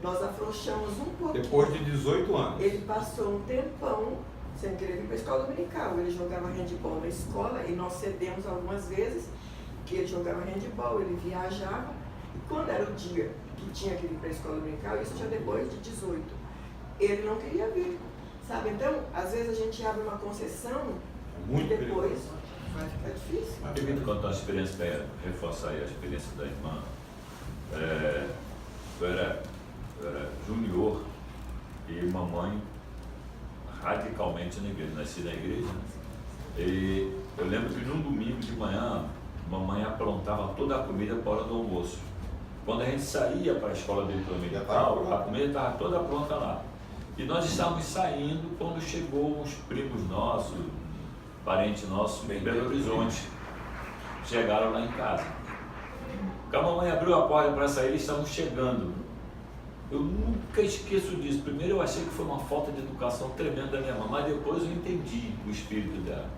Speaker 2: nós afrouxamos um pouquinho.
Speaker 1: Depois de 18 anos.
Speaker 2: Ele passou um tempão sem querer vir para a escola dominical. Ele jogava handebol na escola e nós cedemos algumas vezes que ele jogava handebol, ele viajava. E quando era o dia que tinha que vir para a escola dominical, isso já depois de 18, ele não queria vir. Sabe, então, às vezes a gente abre uma concessão e depois vai ficar difícil.
Speaker 9: Eu queria contar uma experiência para reforçar aí a experiência da irmã. Eu era junior e mamãe radicalmente na igreja, nasci na igreja. E eu lembro que num domingo de manhã, mamãe aprontava toda a comida para a hora do almoço. Quando a gente saía para a escola dominical, a comida estava toda pronta lá. E nós estávamos saindo quando chegou uns primos nossos, parentes nossos, em Belo Horizonte. Chegaram lá em casa. Quando a mamãe abriu a porta para sair, eles estavam chegando. Eu nunca esqueço disso. Primeiro eu achei que foi uma falta de educação tremenda da minha mãe, mas depois eu entendi o espírito dela.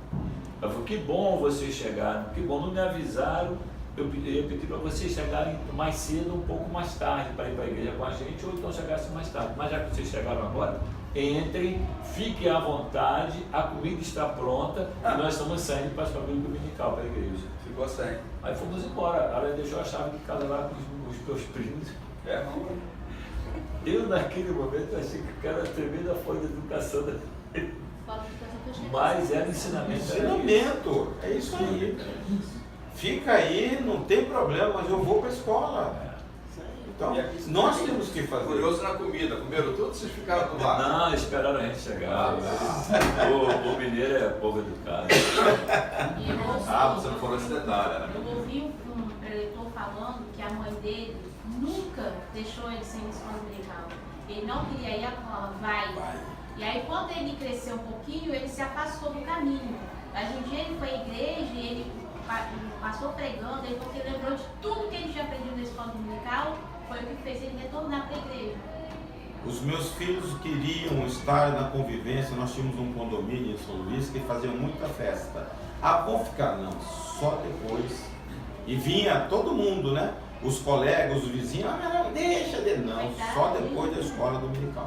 Speaker 9: Ela falou, que bom vocês chegaram, que bom, não me avisaram. Eu ia pedir para vocês chegarem mais cedo, um pouco mais tarde, para ir para a igreja com a gente, ou então chegassem mais tarde. Mas já que vocês chegaram agora, entrem, fiquem à vontade, a comida está pronta e nós estamos saindo para a escola dominical, para a igreja.
Speaker 3: Ficou sem.
Speaker 9: Aí fomos embora. Ela deixou a chave de casa lá com os meus primos. Eu, naquele momento, achei que era uma tremenda forma de educação da... Mas era ensinamento.
Speaker 1: Ensinamento, é isso aí. Fica aí, não tem problema, mas eu vou para a escola. Então, nós temos que fazer.
Speaker 3: Curioso na comida, comeram tudo, vocês ficaram do lado?
Speaker 9: Não, esperaram a gente chegar. O mineiro é povo educado.
Speaker 3: Você não falou esse detalhe, né?
Speaker 6: Eu ouvi um eleitor falando que a mãe dele nunca deixou ele sem escola dominical. Ele não queria ir, ela falava, vai. E aí, quando ele cresceu um pouquinho, ele se afastou do caminho. Mas um dia ele foi à igreja e ele passou pregando, ele porque lembrou de tudo que ele tinha aprendido na escola dominical, foi o que fez ele retornar para a igreja.
Speaker 1: Os meus filhos queriam estar na convivência, nós tínhamos um condomínio em São Luís que fazia muita festa. Ah, vão ficar? Não, só depois. E vinha todo mundo, né? Os colegas, os vizinhos, não, deixa dele. Não, só depois da escola dominical.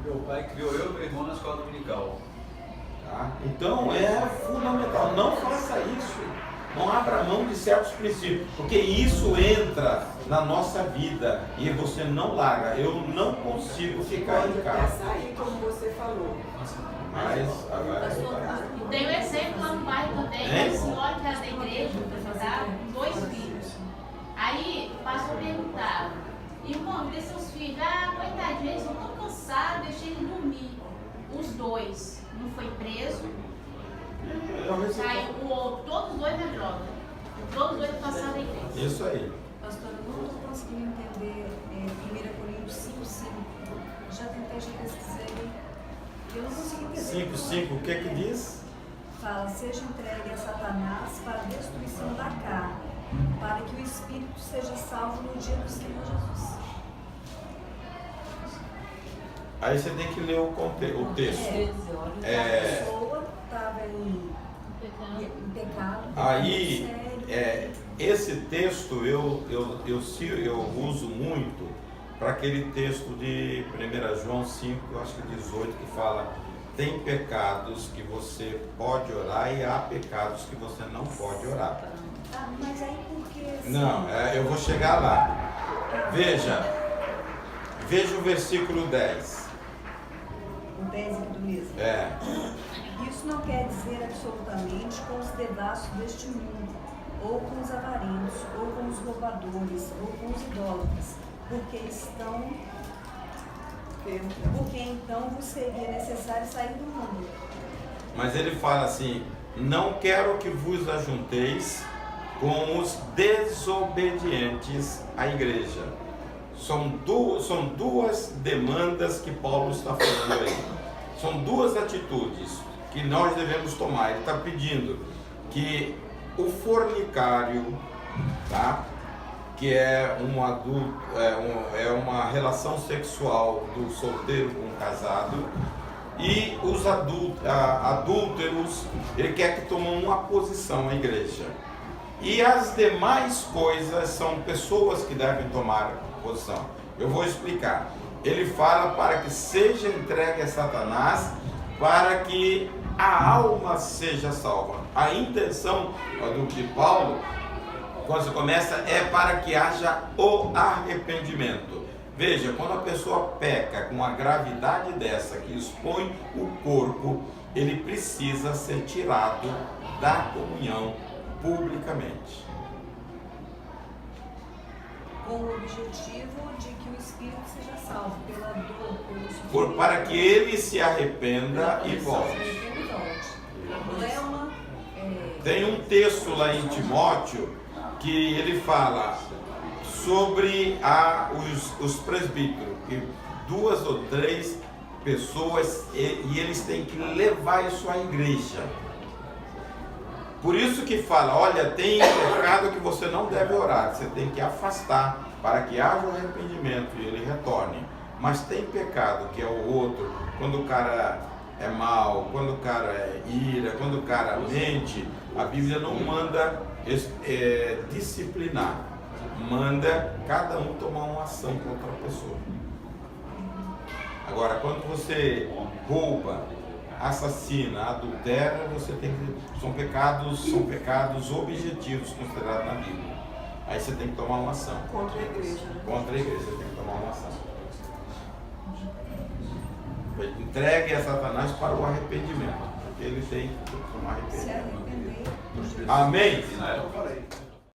Speaker 3: Meu pai criou eu e meu irmão na escola dominical.
Speaker 1: Tá? Então é fundamental, não faça isso. Não abra mão de certos princípios, porque isso entra na nossa vida e você não larga. Eu não consigo ficar em casa.
Speaker 2: Pode até sair, como você falou.
Speaker 1: Mas agora
Speaker 6: tem um exemplo lá no bairro também, uma senhora que era da igreja, tá? Com 2 filhos. Aí o pastor perguntava, irmão, cadê seus filhos? Ah, coitadinho, eles estão tão cansados, deixei eles dormir. Os 2. Um foi preso, saiu o outro, todos os 2 na droga. Todos os 2 passaram a igreja.
Speaker 1: Isso aí.
Speaker 10: Pastora, eu não estou conseguindo entender 1 Coríntios 5:5. Já tentei, já pesquisei. Eu não consegui entender.
Speaker 1: 5:5, o que diz?
Speaker 10: Fala, seja entregue a Satanás para a destruição da carne,
Speaker 11: para que o espírito seja salvo no dia do Senhor Jesus.
Speaker 1: Aí você tem que ler o texto.
Speaker 11: A pessoa estava em pecado.
Speaker 1: Aí, esse texto eu uso muito para aquele texto de 1 João 5, eu acho que 18, que fala: tem pecados que você pode orar e há pecados que você não pode orar.
Speaker 11: Ah, mas aí por que assim?
Speaker 1: Não, eu vou chegar lá. Veja o versículo 10.
Speaker 11: O 10 aqui do mesmo. Isso não quer dizer absolutamente com os devassos deste mundo, ou com os avarentos, ou com os roubadores, ou com os idólatras, porque então vos seria necessário sair do mundo.
Speaker 1: Mas ele fala assim: não quero que vos ajunteis com os desobedientes à igreja. São duas demandas que Paulo está falando aí. São duas atitudes que nós devemos tomar. Ele está pedindo que o fornicário, tá? Que é um adulto, é uma relação sexual do solteiro com o casado, e os adúlteros, ele quer que tomem uma posição na igreja. E as demais coisas são pessoas que devem tomar posição. Eu vou explicar. Ele fala para que seja entregue a Satanás, para que a alma seja salva. A intenção de Paulo, quando você começa, é para que haja o arrependimento. Veja, quando a pessoa peca com uma gravidade dessa, que expõe o corpo, ele precisa ser tirado da comunhão publicamente.
Speaker 11: Com o objetivo de que o espírito seja salvo pela dor, pelo sofrimento.
Speaker 1: Para que ele se arrependa e volte. Tem um texto lá em Timóteo que ele fala sobre os presbíteros, que 2 ou 3 pessoas, e eles têm que levar isso à igreja. Por isso que fala: olha, tem pecado que você não deve orar, você tem que afastar para que haja o arrependimento e ele retorne. Mas tem pecado que é o outro, quando o cara é mau, quando o cara é ira, quando o cara mente, a Bíblia não manda disciplinar, manda cada um tomar uma ação contra a pessoa. Agora, quando você rouba, assassina, adultera, você tem que... São pecados objetivos considerados na Bíblia. Aí você tem que tomar uma ação.
Speaker 2: Contra a igreja, né?
Speaker 1: Contra a igreja, você tem que tomar uma ação. Entregue a Satanás para o arrependimento, porque ele tem que tomar arrependimento. Amém?
Speaker 3: Eu falei.